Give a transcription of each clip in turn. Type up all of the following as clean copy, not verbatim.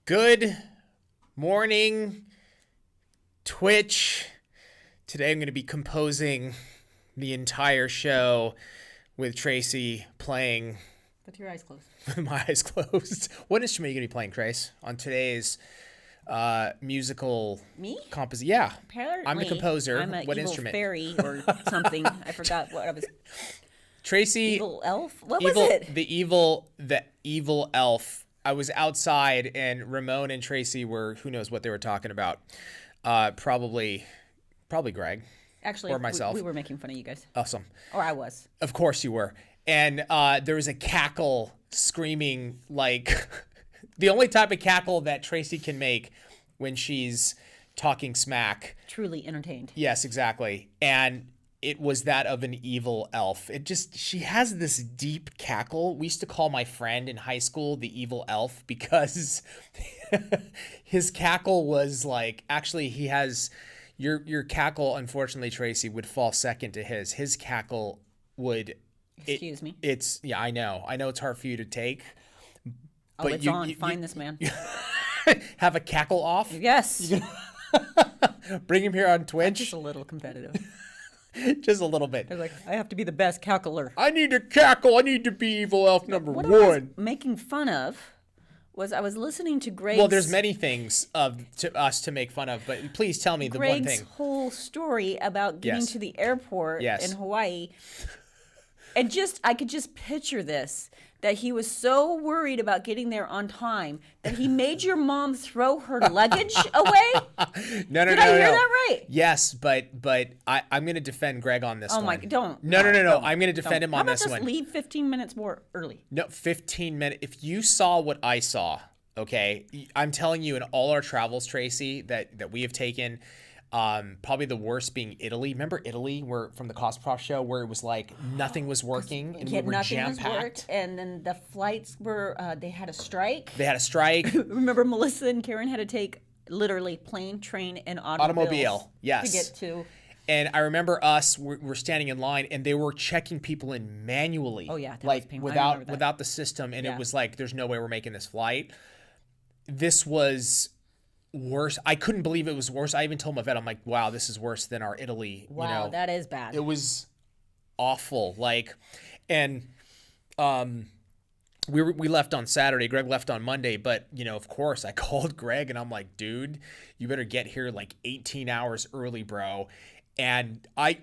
Good morning, Twitch. Today I'm going to be composing the entire show with Tracy playing. With your eyes closed. With my eyes closed. What instrument are you going to be playing, Trace, on today's musical composition? Yeah. Apparently, I'm the composer. I'm an what evil instrument? fairy or something. I forgot what I was. Tracy. Evil elf? What was it? The evil elf. I was outside and Ramon and Tracy were, who knows what they were talking about. Probably Greg. Actually, or myself. We were making fun of you guys. Awesome. Or I was. Of course you were. And there was a cackle screaming, like the only type of cackle that Tracy can make when she's talking smack. Truly entertained. Yes, exactly. And it was that of an evil elf. She has this deep cackle. We used to call my friend in high school the evil elf because his cackle was like, actually he has, your cackle, unfortunately, Tracy, would fall second to his. His cackle would. Excuse me. Yeah, I know it's hard for you to take. Oh, but it's on. Find this man. Have a cackle off? Yes. Bring him here on Twitch. I'm just a little competitive. Just a little bit. I was like, I have to be the best cackler. I need to cackle. I need to be evil elf number what one. I was making fun of was I was listening to Greg's... Well, there's many things to us to make fun of, but please tell me the one thing. Greg's whole story about getting to the airport in Hawaii. And I could just picture this, that he was so worried about getting there on time that he made your mom throw her luggage away? No. Did I hear that right? Yes, but I'm going to defend Greg on this one. Oh my, don't. No. I'm going to defend him on this one. How about just leave 15 minutes more early? No, 15 minutes. If you saw what I saw, okay, I'm telling you in all our travels, Tracy, that we have taken, probably the worst being Italy. Remember Italy, where from the Cosprof show, where it was like nothing was working and we were jam-packed? And then the flights were, they had a strike. Remember Melissa and Karen had to take literally plane, train, and automobile. Yes. To get to. And I remember we're standing in line and they were checking people in manually. Oh yeah, that like was painful. without the system, and it was like, there's no way we're making this flight. This was worse. I couldn't believe it was worse. I even told my vet, I'm like, wow, this is worse than our Italy. Wow, that is bad. It was awful. Like, and we left on Saturday. Greg left on Monday, but of course I called Greg and I'm like, dude, you better get here like 18 hours early, bro. And I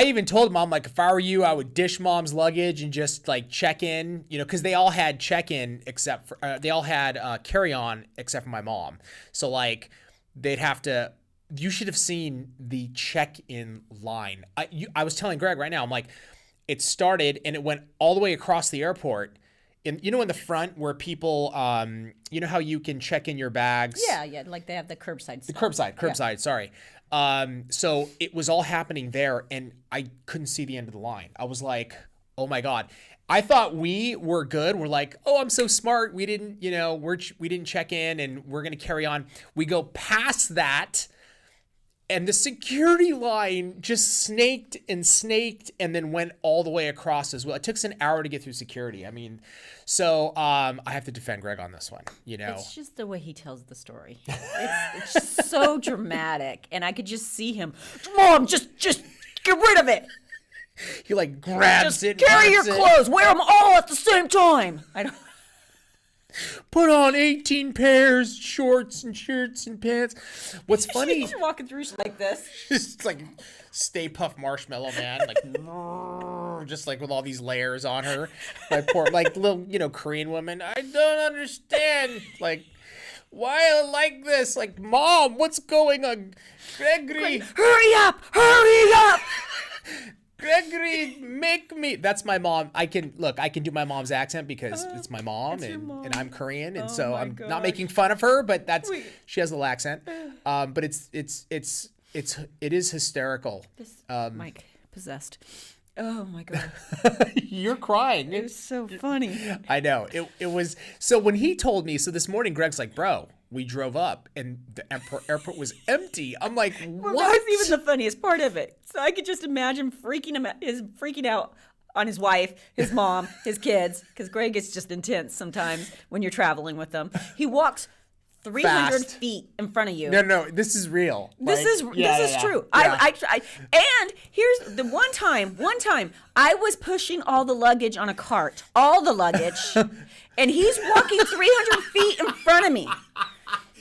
even told him, I'm like, if I were you, I would dish mom's luggage and just like check in, because they all had check-in except for, they all had carry-on except for my mom. So like they'd have to, you should have seen the check-in line. I was telling Greg right now, I'm like, it started and it went all the way across the airport. In the front where people, how you can check in your bags. Yeah, like they have the curbside stuff. Curbside, sorry. So it was all happening there, and I couldn't see the end of the line. I was like, oh my God. I thought we were good. We're like, oh, I'm so smart. We didn't, we didn't check in, and we're going to carry on. We go past that, and the security line just snaked and then went all the way across as well. It took us an hour to get through security. I mean, so I have to defend Greg on this one, It's just the way he tells the story. It's just so dramatic. And I could just see him, Mom, just get rid of it. He like grabs it. Carry your clothes. Wear them all at the same time. I don't. Put on 18 pairs, shorts and shirts and pants. What's funny? She's walking through like this. Just like Stay Puft Marshmallow Man, like just like with all these layers on her. My poor, like little, Korean woman. I don't understand. Like, why I like this? Like, Mom, what's going on? Gregory, hurry up! Gregory, make me. That's my mom. I can do my mom's accent because it's my mom, and I'm Korean, and so I'm not making fun of her, but she has a little accent. But it is hysterical. Mike possessed. Oh my God. You're crying. It was so funny. I know. It was. So when he told me, so this morning, Greg's like, bro, we drove up and the airport was empty. I'm like, what? Well, that was even the funniest part of it. So I could just imagine freaking out on his wife, his mom, his kids, because Greg is just intense sometimes when you're traveling with them. He walks 300 fast. feet in front of you. No, this is real. This is true. Yeah. And here's the one time I was pushing all the luggage on a cart, all the luggage, and he's walking 300 feet in front of me.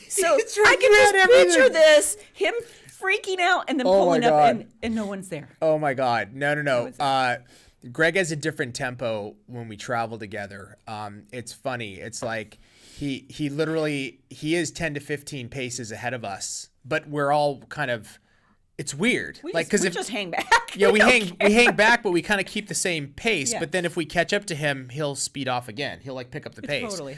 So I can just picture this, him freaking out and then pulling up and no one's there. Oh my God. No. Greg has a different tempo when we travel together. It's funny. It's like he is 10 to 15 paces ahead of us, but we're all kind of, it's weird. We just hang back. Yeah, we hang back, but we kind of keep the same pace. Yeah. But then if we catch up to him, he'll speed off again. He'll pick up the pace. Totally.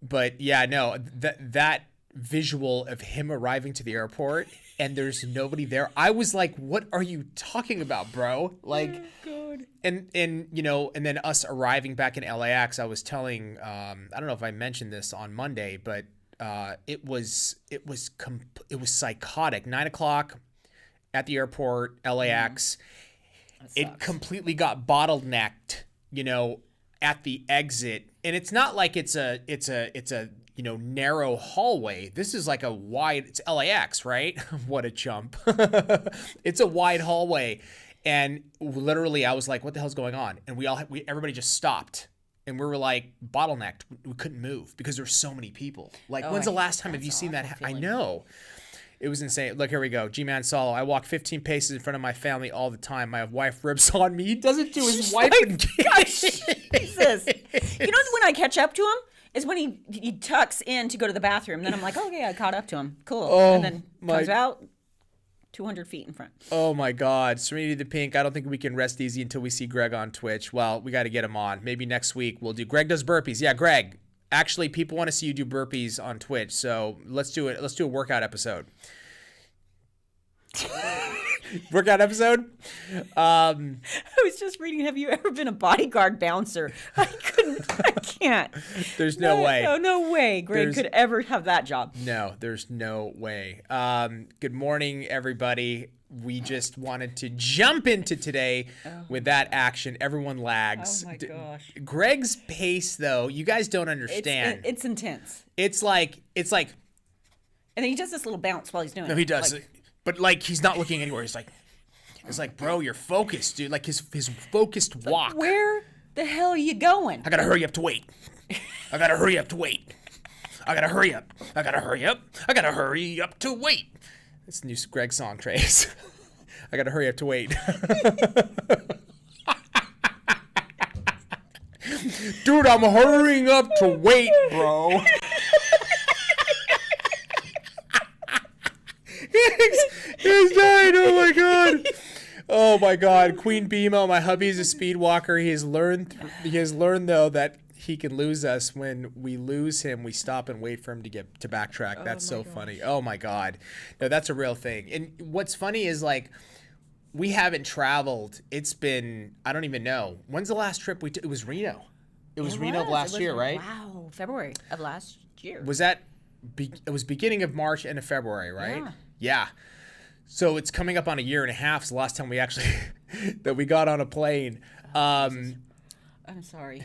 But yeah, no, that visual of him arriving to the airport and there's nobody there, I was like, what are you talking about, bro? Like, God. and then us arriving back in LAX, I was telling, I don't know if I mentioned this on Monday, but it was psychotic. 9:00 at the airport, LAX. It completely got bottlenecked, at the exit. And it's not like it's a narrow hallway. This is like it's LAX, right? What a chump. It's a wide hallway. And literally I was like, what the hell's going on? And everybody just stopped. And we were like bottlenecked. We couldn't move because there's so many people. Like, when's the last time have you seen that? I know. It was insane. Look, here we go. G-Man Solo. I walk 15 paces in front of my family all the time. My wife rips on me. He does it to his wife and kids. Jesus. When I catch up to him is when he tucks in to go to the bathroom. Then I'm like, okay, I caught up to him. Cool. And then comes out 200 feet in front. Oh, my God. Serenity the Pink. I don't think we can rest easy until we see Greg on Twitch. Well, we got to get him on. Maybe next week we'll do. Greg does burpees. Yeah, Greg. Actually, people want to see you do burpees on Twitch, so let's do it. Let's do a workout episode. Workout episode? I was just reading, have you ever been a bodyguard bouncer? I can't. There's no way. No way Greg could ever have that job. No, there's no way. Good morning, everybody. We just wanted to jump into today with that action. Everyone lags. Oh my gosh. Greg's pace, though, you guys don't understand. It's intense. It's like. And then he does this little bounce while he's doing it. No, he does. But he's not looking anywhere. It's like, bro, you're focused, dude. Like his focused walk. Where the hell are you going? I gotta hurry up to wait. I gotta hurry up to wait. I gotta hurry up. I gotta hurry up. I gotta hurry up to wait. It's a new Greg song, Trace. I gotta hurry up to wait. Dude, I'm hurrying up to wait, bro. He's dying. Oh my God. Oh my God. Queen BMO, my hubby is a speed walker. He has learned though that he can lose us. When we lose him, we stop and wait for him to backtrack. That's so funny. Oh my God. No, that's a real thing. And what's funny is we haven't traveled. It's been, I don't even know. When's the last trip it was Reno. It was Reno last year, right? Wow. February of last year. Was that, it was beginning of March, end of February, right? Yeah. So it's coming up on a year and a half. It's the last time we actually, that we got on a plane. I'm sorry.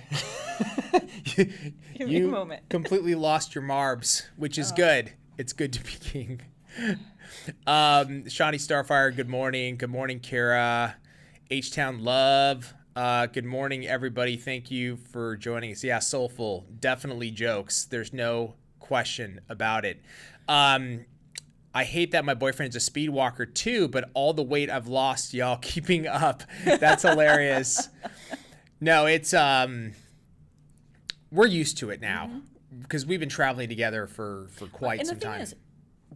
Give me a moment. Completely lost your marbs, which is good. It's good to be king. Shawnee Starfire, good morning. Good morning, Kira. H-Town Love. Good morning, everybody. Thank you for joining us. Yeah, soulful. Definitely jokes. There's no question about it. I hate that my boyfriend's a speed walker too, but all the weight I've lost, y'all, keeping up. That's hilarious. No, it's we're used to it now because we've been traveling together for quite some time. And the thing is,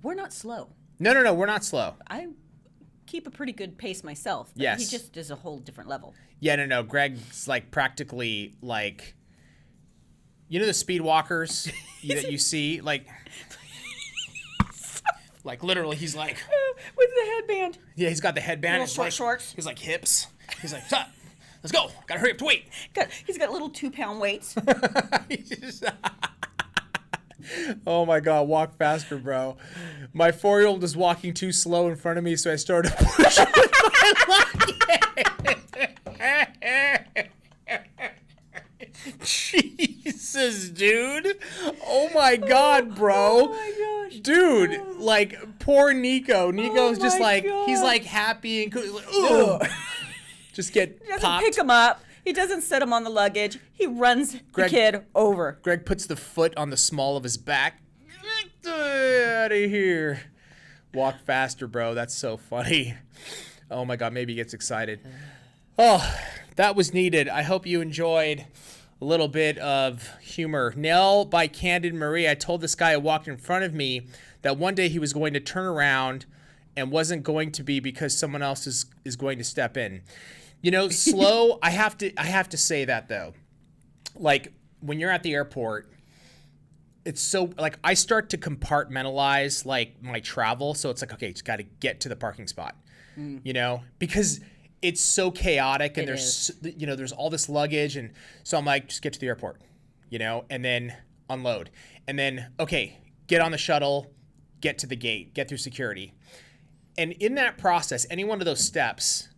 we're not slow. No, we're not slow. I keep a pretty good pace myself. But yes. He just is a whole different level. Yeah, no. Greg's practically the speed walkers that you see, literally, he's with the headband. Yeah, he's got the headband. Little shorts. He's hips. He's stop. Let's go. Gotta hurry up to wait. He's got little 2-pound weights. Oh my God, walk faster, bro. My 4-year-old is walking too slow in front of me, so I started pushing with my luggage. Jeez. Jesus, dude. Oh my God, bro. Oh my gosh. Dude, like, poor Nico. Nico's just like, God. he's like happy and cool. He's like, ugh. Just get He doesn't popped. pick him up. He doesn't set him on the luggage. He runs the kid over. Greg puts the foot on the small of his back. Get out of here. Walk faster, bro. That's so funny. Oh my God, maybe he gets excited. Oh, that was needed. I hope you enjoyed a little bit of humor. Nell by Candid Marie. I told this guy who walked in front of me that one day he was going to turn around and wasn't going to be because someone else is going to step in. You know, slow. I have to say that though. Like when you're at the airport, it's so like I start to compartmentalize like my travel. So it's like, okay, just got to get to the parking spot, you know, because it's so chaotic and there's all this luggage. And so I'm like, just get to the airport, you know, and then unload and then, okay, get on the shuttle, get to the gate, get through security. And in that process, any one of those steps,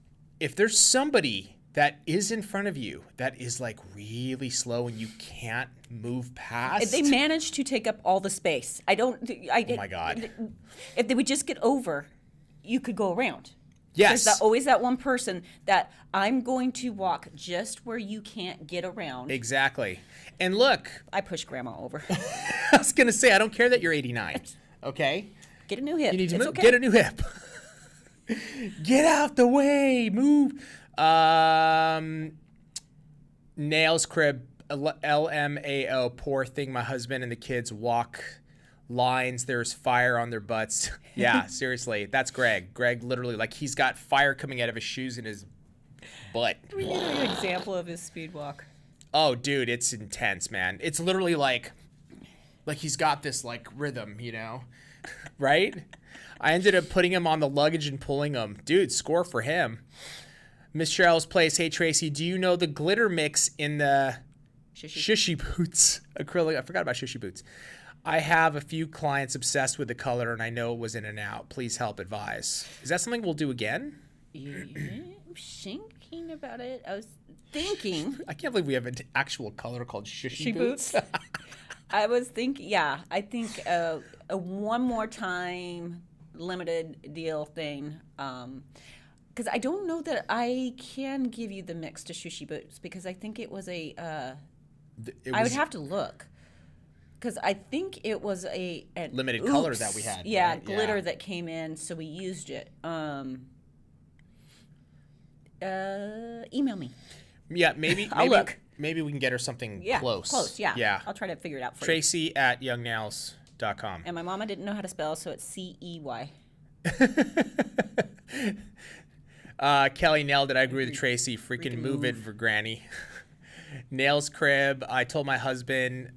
if there's somebody that is in front of you that is like really slow and you can't move past. They manage to take up all the space. Oh my God. If they would just get over, you could go around. Yes. There's always that one person that I'm going to walk just where you can't get around. Exactly. And look. I push grandma over. I was going to say, I don't care that you're 89. Okay? Get a new hip. You need to it's move. Okay. Get a new hip. Get out the way. Move. Nails crib. LMAO. Poor thing. My husband and the kids walk lines. There's fire on their butts. Yeah, seriously. That's Greg. Greg literally, like, he's got fire coming out of his shoes and his butt. Do we need an example of his speed walk? Oh, dude, it's intense, man. It's literally like he's got this, like, rhythm, you know? Right? I ended up putting him on the luggage and pulling him. Dude, score for him. Miss Cheryl's Place. Hey, Tracy, do you know the glitter mix in the Shushy Boots acrylic? I forgot about Shushy Boots. I have a few clients obsessed with the color, and I know it was in and out. Please help advise. Is that something we'll do again? I'm thinking about it. I was thinking. I can't believe we have an actual color called Shushy Boots. I was thinking, yeah, I think a one more time limited deal thing. Because I don't know that I can give you the mix to Shushy Boots because I think it was I would have to look. Because I think it was a limited color that we had. Yeah, right? glitter that came in, so we used it. Email me. Yeah, maybe I'll look. Maybe we can get her something close. Close, yeah. Yeah. I'll try to figure it out for Tracy you. at youngnails.com. And my mama didn't know how to spell, so it's CEY. Kelly nailed it. I agree with Tracy. Freaking move it for Granny. Nails crib. I told my husband,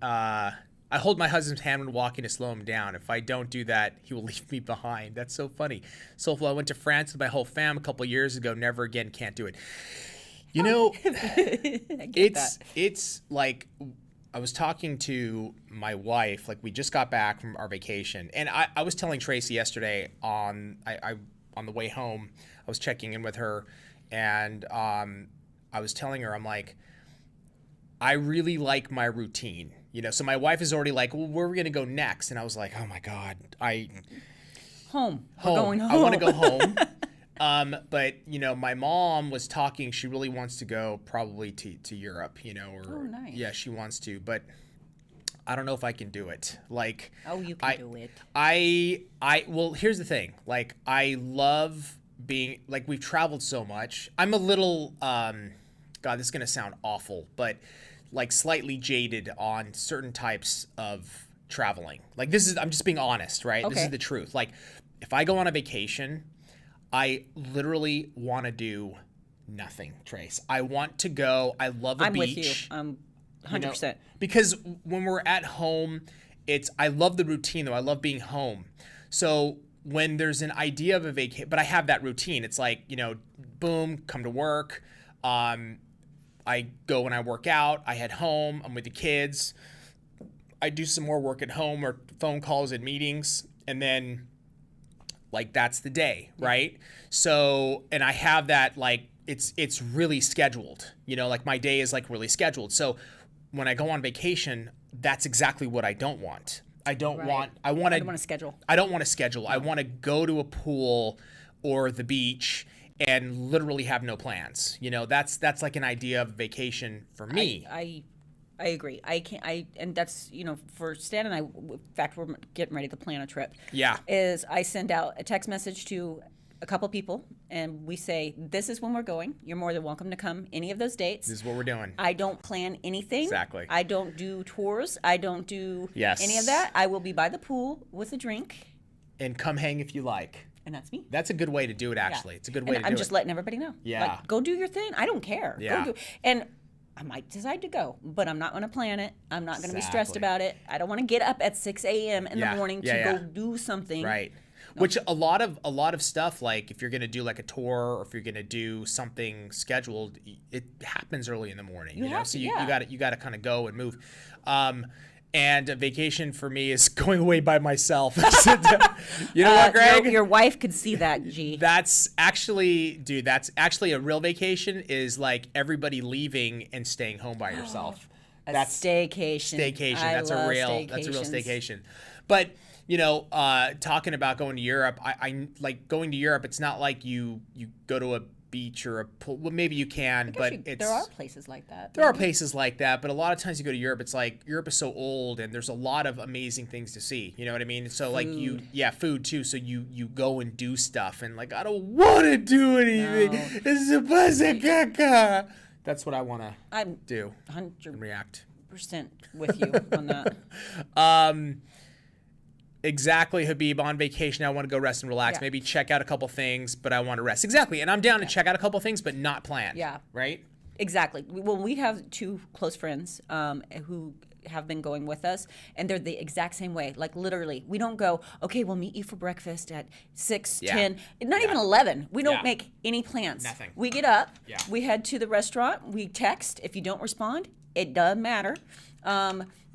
I hold my husband's hand when walking to slow him down. If I don't do that, he will leave me behind. That's so funny. Soulful, I went to France with my whole fam a couple years ago. Never again, can't do it. You know, it's like I was talking to my wife, like we just got back from our vacation. And I was telling Tracy yesterday on the way home, I was checking in with her and I was telling her, I'm like, I really like my routine. You know, so my wife is already like, well, where are we going to go next? And I was like, oh my God, Home. We're going home. I want to go home. But you know, my mom was talking, she really wants to go probably to Europe, you know, or nice. Yeah, she wants to, but I don't know if I can do it. Like, you can do it. Well, here's the thing. Like, I love being, like, we've traveled so much. I'm a little, God, this is going to sound awful, but like slightly jaded on certain types of traveling. Like I'm just being honest, right? Okay. This is the truth. Like if I go on a vacation, I literally want to do nothing, Trace. I want to go. I love a beach. I'm with you. 100%. You know, because when we're at home, I love the routine though. I love being home. So when there's an idea of a vacation, but I have that routine. It's like, you know, boom, come to work. I go when I work out, I head home, I'm with the kids, I do some more work at home or phone calls and meetings, and then like that's the day, right? So, and I have that like, it's really scheduled, you know, like my day is like really scheduled. So when I go on vacation, that's exactly what I don't want. I don't Right. want. I don't want to schedule. I don't want to schedule. I want to go to a pool or the beach and literally have no plans. You know, that's like an idea of vacation for me. I agree. I can't. And that's, you know, for Stan and I. In fact, we're getting ready to plan a trip. Yeah. Is I send out a text message to a couple people, and we say, "This is when we're going. You're more than welcome to come any of those dates. This is what we're doing." I don't plan anything. Exactly. I don't do tours. I don't do any of that. I will be by the pool with a drink. And come hang if you like. And that's me. That's a good way to do it, actually. Yeah. It's a good way to do it. I'm just letting everybody know. Yeah. Like, go do your thing. I don't care. Yeah. Go do. And I might decide to go, but I'm not going to plan it. I'm not going to be stressed about it. I don't want to get up at 6 a.m. in the morning to go do something. Right. No. Which a lot of stuff, like if you're going to do like a tour or if you're going to do something scheduled, it happens early in the morning. You know? So you got to kind of go and move. And a vacation for me is going away by myself. You know what, Greg? Your wife could see that, G. That's actually a real vacation, is like everybody leaving and staying home by yourself. That's staycation. Staycation. That's a real staycation. But, you know, talking about going to Europe, I like going to Europe. It's not like you go to a beach or a pool. Well, maybe you can, but there are places like that. There are places like that, but a lot of times you go to Europe, it's like Europe is so old and there's a lot of amazing things to see. You know what I mean? So like food too. So you go and do stuff, and like I don't want to do anything. No. It's a caca. That's what I want to do. 100% and react. With you on that. Exactly, Habib. On vacation, I want to go rest and relax. Maybe check out a couple things, but I want to rest. Exactly, and I'm down to check out a couple things, but not planned. Yeah. Right? Exactly. Well, we have two close friends who have been going with us, and they're the exact same way. Like literally, we don't go, okay, we'll meet you for breakfast at 6, 10, not even 11. We don't make any plans. Nothing. We get up, we head to the restaurant, we text. If you don't respond, it doesn't matter.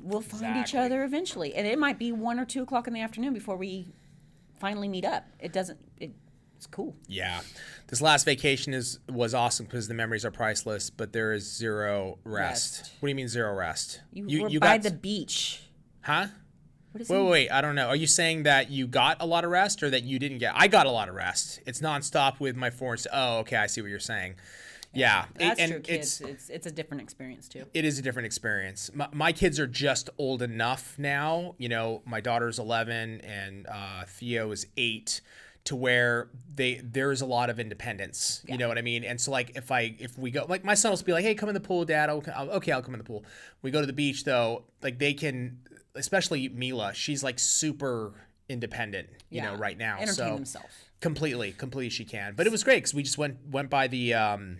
We'll find each other eventually. And it might be 1 or 2 o'clock in the afternoon before we finally meet up. It's cool. Yeah. This last vacation was awesome because the memories are priceless, but there is zero rest. What do you mean zero rest? You by the beach. Huh? What is wait, I don't know. Are you saying that you got a lot of rest or that you didn't get? I got a lot of rest. It's nonstop with my force. Oh, okay. I see what you're saying. Yeah, that's true, kids. It's a different experience too. It is a different experience. My kids are just old enough now. You know, my daughter's 11 and Theo is 8, to where there's a lot of independence. You know what I mean? And so like if we go, like my son will be like, hey, come in the pool, Dad. Okay, I'll come in the pool. We go to the beach though. Like they can, especially Mila. She's like super independent. You know, right now. Entertain themselves. Completely she can. But it was great because we just went by the.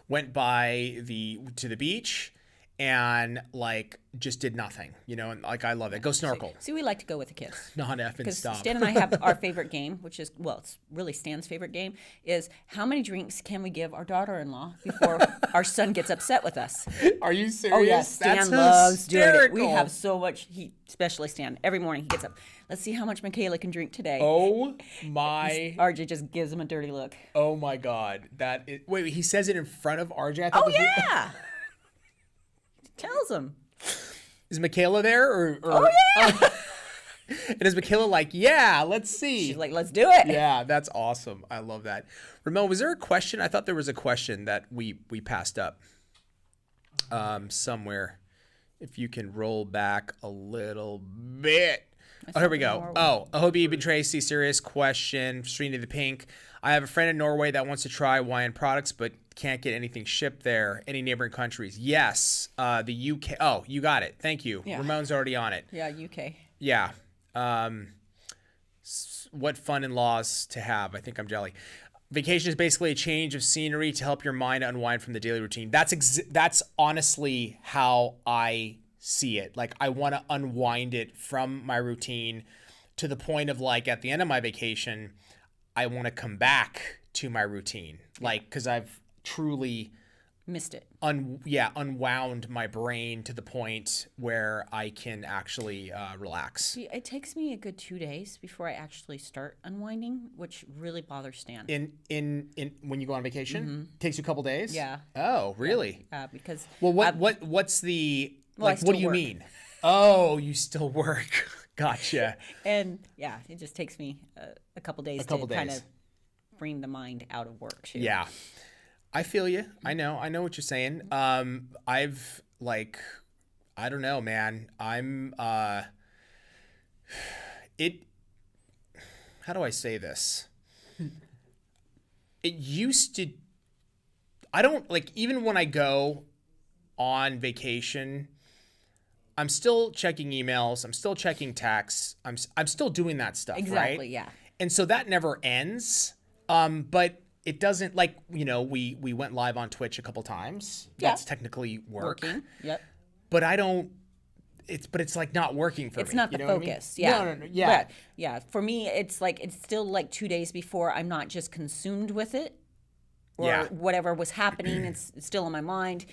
To the beach and like just did nothing, you know, and like I love it. Go snorkel. See, we like to go with the kids. Not effing stop. Stan and I have our favorite game, which is, well, it's really Stan's favorite game, is how many drinks can we give our daughter-in-law before our son gets upset with us? Are you serious? Oh yes, Stan loves doing it. We have so much heat, especially Stan. Every morning he gets up. Let's see how much Michaela can drink today. Oh my! RJ just gives him a dirty look. Oh my God! Wait, he says it in front of RJ? Oh yeah! Tells him. Is Michaela there? Or oh yeah! And is Michaela like, yeah, let's see? She's like, let's do it. Yeah, that's awesome. I love that. Ramon, was there a question? I thought there was a question that we passed up somewhere. If you can roll back a little bit. Oh, here we go. Oh, Habib and Tracy, serious question. Srini the Pink. I have a friend in Norway that wants to try Hawaiian products, but can't get anything shipped there. Any neighboring countries? Yes. The UK. Oh, you got it. Thank you. Yeah. Ramon's already on it. Yeah, UK. Yeah. What fun and laws to have. I think I'm jelly. Vacation is basically a change of scenery to help your mind unwind from the daily routine. That's honestly how I see it. Like I want to unwind it from my routine to the point of like at the end of my vacation, I want to come back to my routine. Like, cause I've truly missed it. Unwound my brain to the point where I can actually relax. See, it takes me a good 2 days before I actually start unwinding, which really bothers Stan. In when you go on vacation, takes you a couple days. Yeah. Oh, really? Yeah, because what's the like? What do you mean? Oh, you still work. Gotcha. And yeah, it just takes me a couple days to kind of bring the mind out of work too. Yeah. I feel you. I know what you're saying. I've like, I don't know, man. I'm, how do I say this? It used to, I don't like, even when I go on vacation, I'm still checking emails. I'm still checking texts. I'm still doing that stuff. Exactly. Right? Yeah. And so that never ends. But it doesn't, like, we went live on Twitch a couple times. Yeah. That's technically working. Yep. But it's like not working for me. It's not the focus. I mean? Yeah. No. Yeah. But, yeah. For me, it's still like 2 days before I'm not just consumed with it or whatever was happening. It's still in my mind.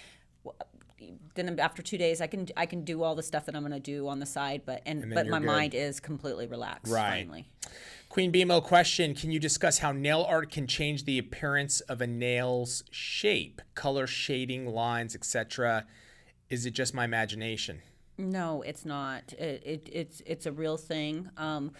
Then after 2 days, I can do all the stuff that I'm going to do on the side, but my mind is completely relaxed. Right. Finally. Queen BMO question, can you discuss how nail art can change the appearance of a nail's shape, color, shading, lines, etc.? Is it just my imagination? No, it's not. It's a real thing. And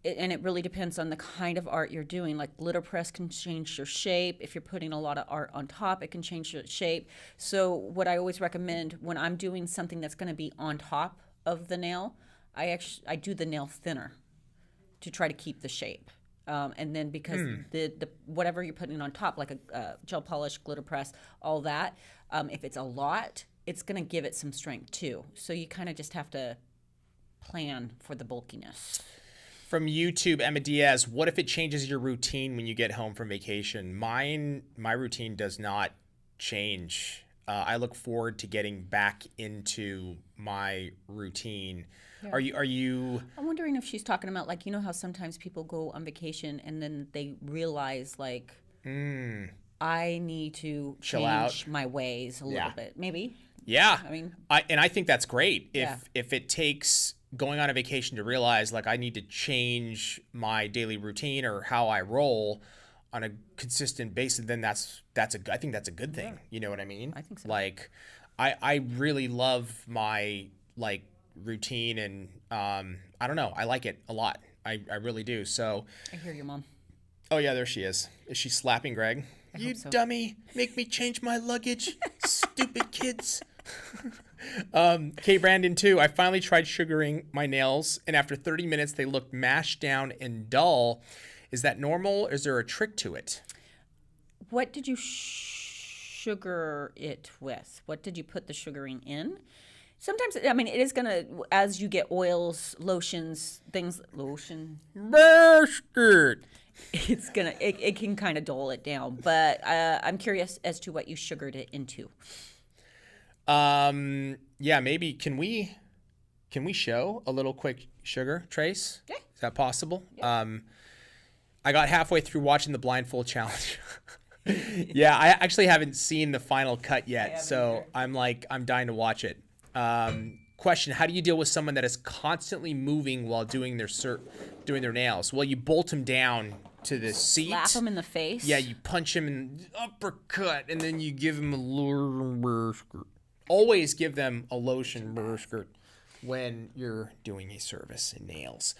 it really depends on the kind of art you're doing. Like letterpress can change your shape. If you're putting a lot of art on top, it can change your shape. So what I always recommend when I'm doing something that's going to be on top of the nail, I do the nail thinner to try to keep the shape. And then because the whatever you're putting on top, like a gel polish, glitter press, all that, if it's a lot, it's going to give it some strength too. So you kind of just have to plan for the bulkiness. From YouTube, Emma Diaz, what if it changes your routine when you get home from vacation? My routine does not change. I look forward to getting back into my routine. Yeah. Are you? I'm wondering if she's talking about, like, how sometimes people go on vacation and then they realize, like, I need to change my ways a little bit. Maybe. Yeah. I think that's great. If it takes going on a vacation to realize, like, I need to change my daily routine or how I roll on a consistent basis, then I think that's a good thing. You know what I mean? I think so. Like, I really love my, like, routine, and I don't know, I like it a lot. I really do. So I hear you, Mom. Oh yeah, there she is. Is she slapping Greg? You dummy, make me change my luggage. Stupid kids. K Brandon too. I finally tried sugaring my nails, and after 30 minutes they looked mashed down and dull. Is that normal? Is there a trick to it? What did you sugar it with? What did you put the sugaring in? Sometimes, it is going to, as you get oils, lotions, things, Bastard. It's going to, it can kind of dull it down. But I'm curious as to what you sugared it into. Yeah, maybe, can we show a little quick sugar trace? Yeah. Is that possible? Yeah. I got halfway through watching the blindfold challenge. Yeah, I actually haven't seen the final cut yet, so either. I'm dying to watch it. Question: how do you deal with someone that is constantly moving while doing their nails? Well, you bolt them down to the seat. Slap them in the face. Yeah, you punch him in the uppercut, and then you give him a lotion skirt. Always give them a lotion skirt when you're doing a service in nails.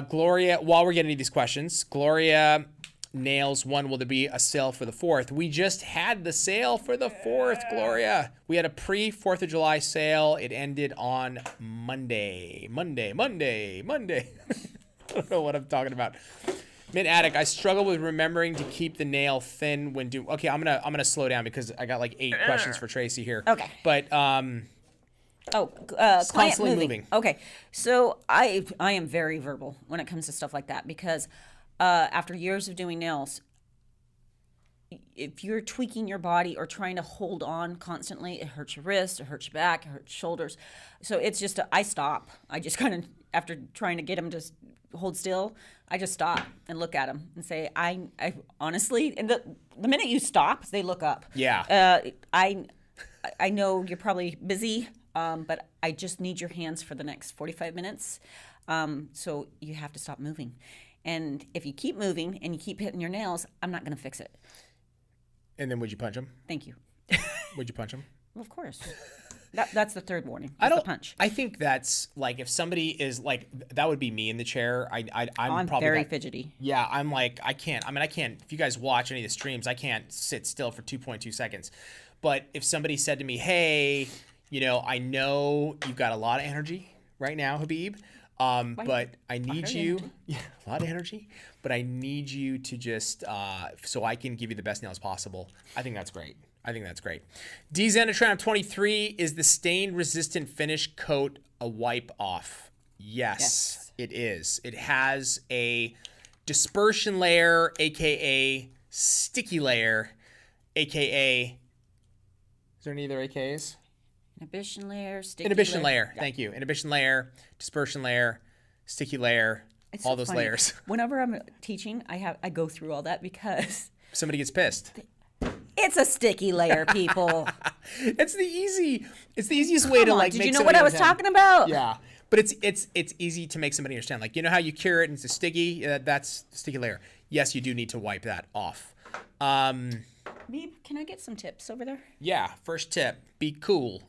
Gloria, while we're getting to these questions, Gloria nails one. Will there be a sale for the 4th? We just had the sale for the 4th, Gloria. We had a pre-4th of July sale. It ended on Monday. I don't know what I'm talking about. Mid Attic, I struggle with remembering to keep the nail thin when doing. Okay, I'm gonna slow down because I got like 8 questions for Tracy here. Okay. But constantly moving. Okay, so I am very verbal when it comes to stuff like that because after years of doing nails, if you're tweaking your body or trying to hold on constantly, it hurts your wrist, it hurts your back, it hurts your shoulders. So it's just I stop. I just kind of, after trying to get them to hold still, I just stop and look at them and say, I honestly, and the minute you stop, they look up. Yeah. I know you're probably busy, but I just need your hands for the next 45 minutes. So you have to stop moving. And if you keep moving and you keep hitting your nails, I'm not going to fix it. And then would you punch him? Thank you. Would you punch him? Well, of course. That's the third warning. I don't punch. I think that's like if somebody is like that would be me in the chair. I'm probably very fidgety. Yeah, I'm like I can't. I mean, I can't. If you guys watch any of the streams, I can't sit still for 2.2 seconds. But if somebody said to me, "Hey, I know you've got a lot of energy right now, Habib, but I need you, a lot of energy, but I need you to just so I can give you the best nails possible." I think that's great. DZenatram 23, is the stain resistant finish coat a wipe off? Yes, it is. It has a dispersion layer, aka sticky layer, aka. Is there any other AKs? Inhibition layer, sticky Inhibition layer. Yeah. Thank you. Inhibition layer, dispersion layer, sticky layer, It's all so those funny. layers. Whenever I'm teaching, I go through all that because Somebody gets pissed. it's a sticky layer, people. It's the easiest way to like. Did make you know what I was understand. talking about? Yeah, but it's easy to make somebody understand. Like, how you cure it and it's a sticky. That's sticky layer. Yes, you do need to wipe that off. Babe, can I get some tips over there? Yeah. First tip: be cool.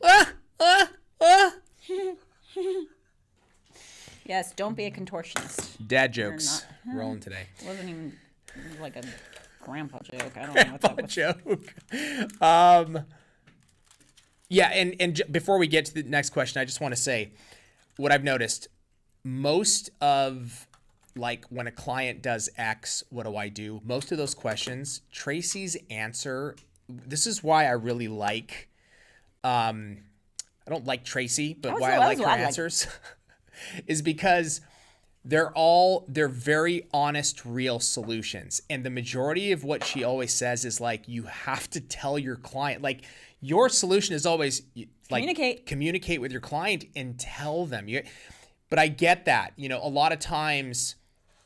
Yes, don't be a contortionist. Dad jokes rolling today. It wasn't even like a grandpa joke. I don't know what that was. Joke. Yeah, and before we get to the next question, I just want to say what I've noticed. Most of like when a client does X, what do I do? Most of those questions, Tracy's answer. This is why I really like. I don't like Tracy, but why I like her answers is because they're very honest, real solutions. And the majority of what she always says is like, you have to tell your client, like your solution is always like communicate with your client and tell them. But I get that, a lot of times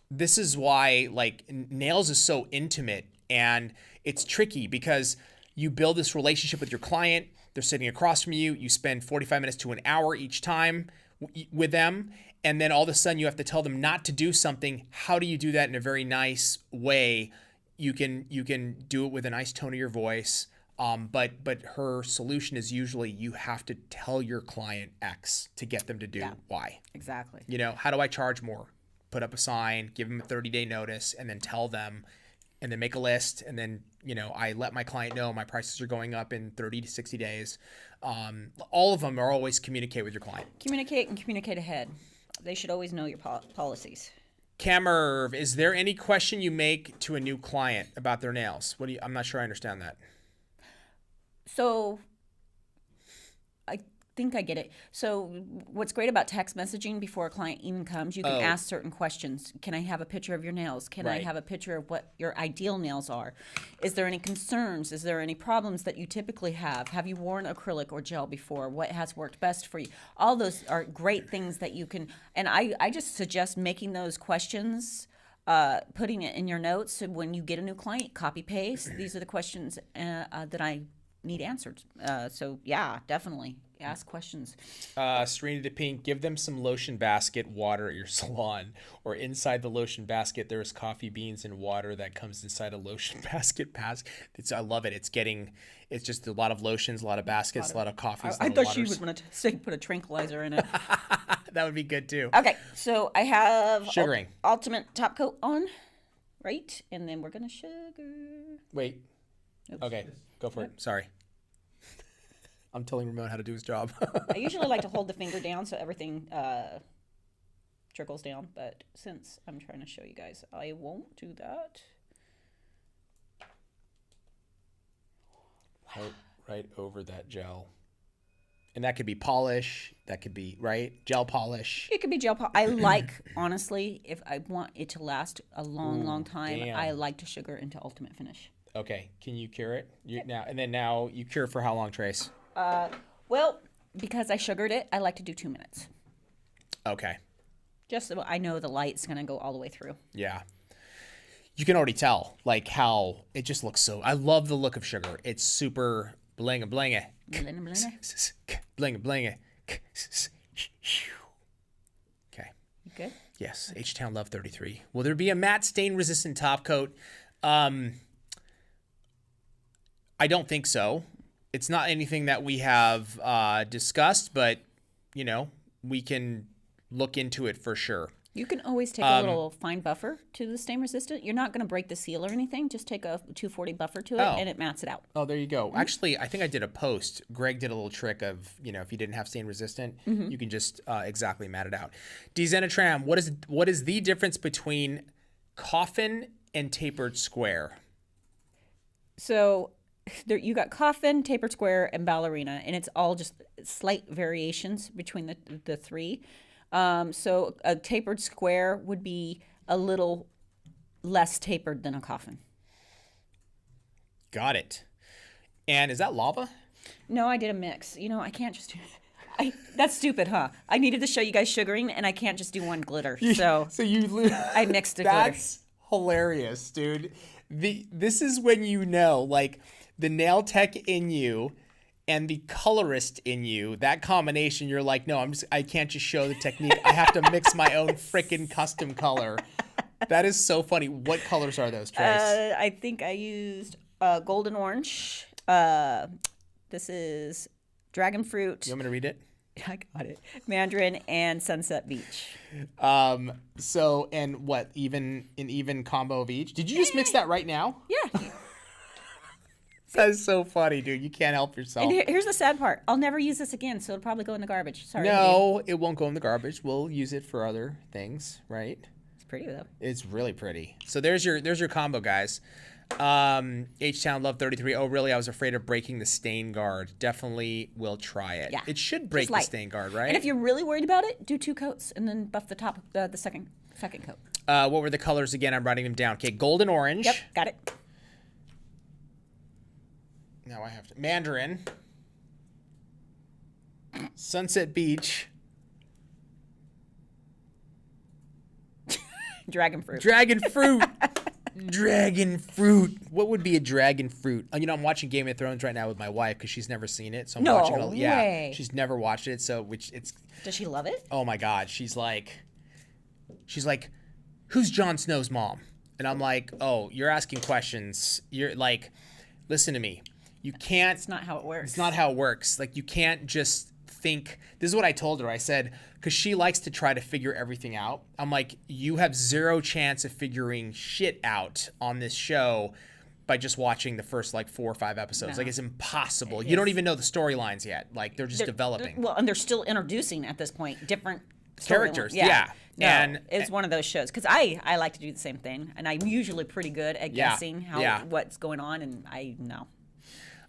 this is why like nails is so intimate and it's tricky because you build this relationship with your client. They're sitting across from you. You spend 45 minutes to an hour each time with them. And then all of a sudden you have to tell them not to do something. How do you do that in a very nice way? You can do it with a nice tone of your voice. But her solution is usually you have to tell your client X to get them to do Y. Exactly. How do I charge more? Put up a sign, give them a 30-day notice, and then tell them, and then make a list. And then, I let my client know my prices are going up in 30 to 60 days. All of them are always communicate with your client. Communicate and communicate ahead. They should always know your policies. Camerv, is there any question you make to a new client about their nails? I'm not sure I understand that. So I think I get it. So what's great about text messaging before a client even comes, you can ask certain questions. Can I have a picture of your nails? Can I have a picture of what your ideal nails are? Is there any concerns? Is there any problems that you typically have? Have you worn acrylic or gel before? What has worked best for you? All those are great things that you can, and I just suggest making those questions, putting it in your notes. So when you get a new client, copy paste. These are the questions that I need answered. So yeah, definitely ask questions. Serena the Pink, give them some lotion basket water at your salon, or inside the lotion basket there is coffee beans and water that comes inside a lotion basket. I love it. It's just a lot of lotions, a lot of baskets, a lot of coffees. I thought you would want to say put a tranquilizer in it. That would be good too. Okay, so I have sugaring ultimate top coat on, right? And then we're gonna sugar. Wait. Oops. Okay, go for it. Sorry. I'm telling Ramon how to do his job. I usually like to hold the finger down so everything trickles down, but since I'm trying to show you guys, I won't do that. Right over that gel. And that could be polish. That could be, gel polish. It could be gel polish. I like, honestly, if I want it to last a long time, damn. I like to sugar into ultimate finish. Okay. Can you cure it? Now you cure for how long, Trace? Well, because I sugared it, I like to do 2 minutes. Okay. Just so I know the light's going to go all the way through. Yeah. You can already tell, like, how it just looks so... I love the look of sugar. It's super bling-a bling-a. Bling-a bling-a. Okay. You good? Yes. H-Town Love 33. Will there be a matte stain-resistant top coat? I don't think so. It's not anything that we have discussed, but, you know, we can look into it for sure. You can always take a little fine buffer to the stain resistant. You're not going to break the seal or anything. Just take a 240 buffer to it and it mats it out. Oh, there you go. Mm-hmm. Actually, I think I did a post. Greg did a little trick of, you know, if you didn't have stain resistant, you can just exactly mat it out. Dezenatram, what is the difference between coffin and tapered square? So there, you got coffin, tapered square, and ballerina, and it's all just slight variations between the three. So a tapered square would be a little less tapered than a coffin. Got it. And is that lava? No, I did a mix. You know, I can't just do... that's stupid, huh? I needed to show you guys sugaring, and I can't just do one glitter. So I mixed a glitter. That's hilarious, dude. This is when you know, like, the nail tech in you and the colorist in you, that combination, you're like, no, I can't just show the technique. I have to mix my own freaking custom color. That is so funny. What colors are those, Trace? I think I used golden orange. This is dragon fruit. You want me to read it? I got it. Mandarin and Sunset Beach. So, and what, an even combo of each? Did you just mix that right now? Yeah. That is so funny, dude. You can't help yourself. And here's the sad part. I'll never use this again, so it'll probably go in the garbage. Sorry. No, it won't go in the garbage. We'll use it for other things, right? It's pretty, though. It's really pretty. So there's your combo, guys. H-Town Love 33. Oh, really? I was afraid of breaking the stain guard. Definitely will try it. Yeah. It should break the stain guard, right? And if you're really worried about it, do 2 coats and then buff the top, the second coat. What were the colors again? I'm writing them down. Okay, golden orange. Yep, got it. Now I have to... Mandarin. Sunset Beach. Dragon fruit. Dragon fruit. Dragon fruit. What would be a dragon fruit? You know, I'm watching Game of Thrones right now with my wife because she's never seen it. So I'm watching it. No way. Yeah, she's never watched it. So it's... Does she love it? Oh my God. She's like, who's Jon Snow's mom? And I'm like, oh, you're asking questions. You're like, listen to me. You can't... It's not how it works. It's not how it works. Like, you can't just think... This is what I told her. I said, because she likes to try to figure everything out. I'm like, you have 0 chance of figuring shit out on this show by just watching the first, like, 4 or 5 episodes. No. Like, it's impossible. You don't even know the storylines yet. Like, they're just developing. Well, and they're still introducing, at this point, different... characters, yeah. No, and it's one of those shows because I like to do the same thing, and I'm usually pretty good at guessing what's going on, and I know.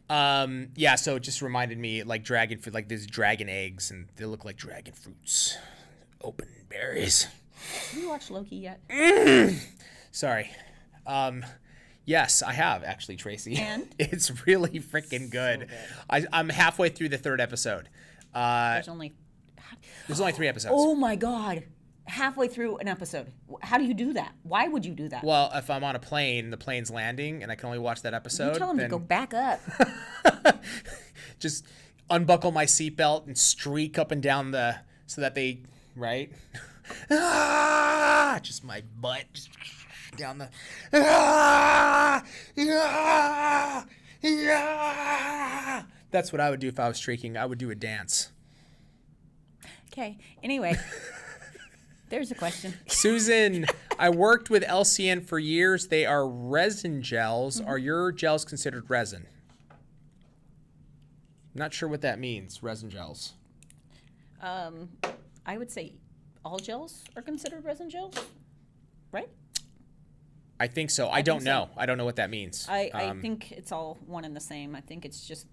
So it just reminded me, like, dragon fruit, like there's dragon eggs, and they look like dragon fruits. Open berries. Have you watched Loki yet? Sorry. Yes, I have, actually, Tracy. And? It's really freaking good. So good. I'm halfway through the 3rd episode. There's only 3 episodes. Oh, my God. Halfway through an episode. How do you do that? Why would you do that? Well, if I'm on a plane, the plane's landing, and I can only watch that episode. You tell them to go back up. Just unbuckle my seatbelt and streak up and down so that they, right? Just my butt just down the. That's what I would do if I was streaking. I would do a dance. Okay. Anyway. There's a question. Susan, I worked with LCN for years. They are resin gels. Mm-hmm. Are your gels considered resin? Not sure what that means, resin gels. I would say all gels are considered resin gels, right? I think so. I don't know. I don't know what that means. I think it's all one and the same. I think it's just,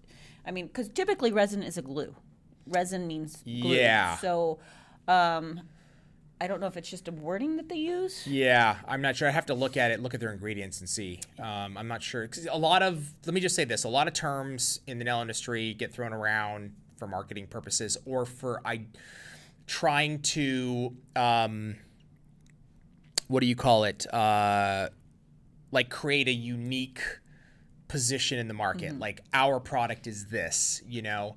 because typically resin is a glue. Resin means glue. Yeah. So, I don't know if it's just a wording that they use. Yeah, I'm not sure. I have to look at their ingredients and see. I'm not sure. 'Cause let me just say this, a lot of terms in the nail industry get thrown around for marketing purposes or for, trying to, what do you call it? Like create a unique position in the market. Like our product is this, and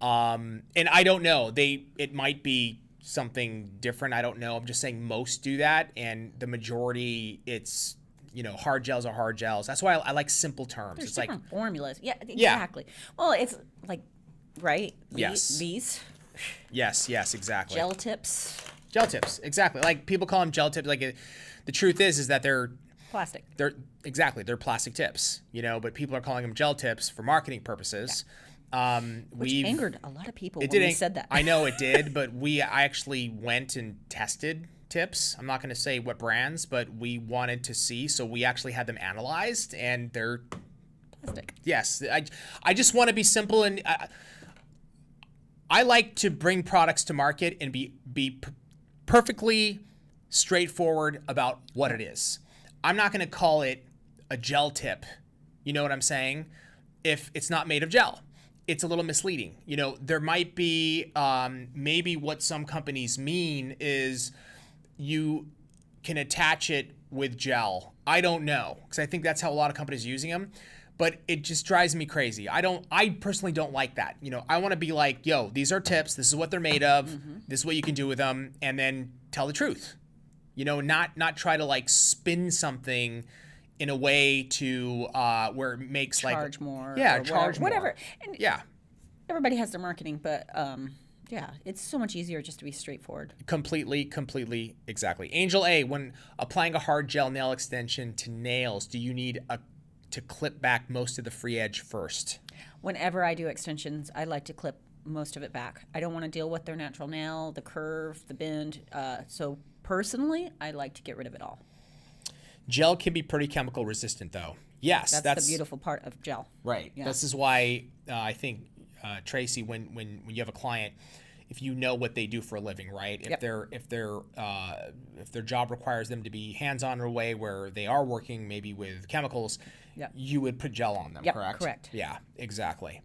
I don't know, it might be something different. I don't know. I'm just saying most do that. And the majority, it's, hard gels are hard gels. That's why I like simple terms. There's it's different like formulas. Yeah, exactly. Yeah. Well, it's like, right? Yes. These. Yes, exactly. Gel tips. Gel tips, exactly. Like people call them gel tips. Like the truth is that they're plastic. They're plastic tips, but people are calling them gel tips for marketing purposes. Yeah. Which angered a lot of people when we said that. I know it did, but I actually went and tested tips. I'm not going to say what brands, but we wanted to see, so we actually had them analyzed, and they're plastic. Yes, I just want to be simple, and I like to bring products to market and be perfectly straightforward about what it is. I'm not going to call it a gel tip. You know what I'm saying? If it's not made of gel, it's a little misleading. There might be maybe what some companies mean is you can attach it with gel. I don't know, because I think that's how a lot of companies are using them. But it just drives me crazy. I personally don't like that. I want to be like, yo, these are tips. This is what they're made of. This is what you can do with them, and then tell the truth. Not try to like spin something in a way to where it makes charge more. Yeah, charge more. Whatever. And yeah. Everybody has their marketing, but yeah, it's so much easier just to be straightforward. Completely, exactly. Angel A, when applying a hard gel nail extension to nails, do you need to clip back most of the free edge first? Whenever I do extensions, I like to clip most of it back. I don't want to deal with their natural nail, the curve, the bend. So personally, I like to get rid of it all. Gel can be pretty chemical resistant, though. Yes, that's the beautiful part of gel. Right. Yeah. This is why I think Tracy, when you have a client, if you know what they do for a living, right? If their job requires them to be hands-on in a way where they are working maybe with chemicals, you would put gel on them, correct? Correct. Yeah, exactly.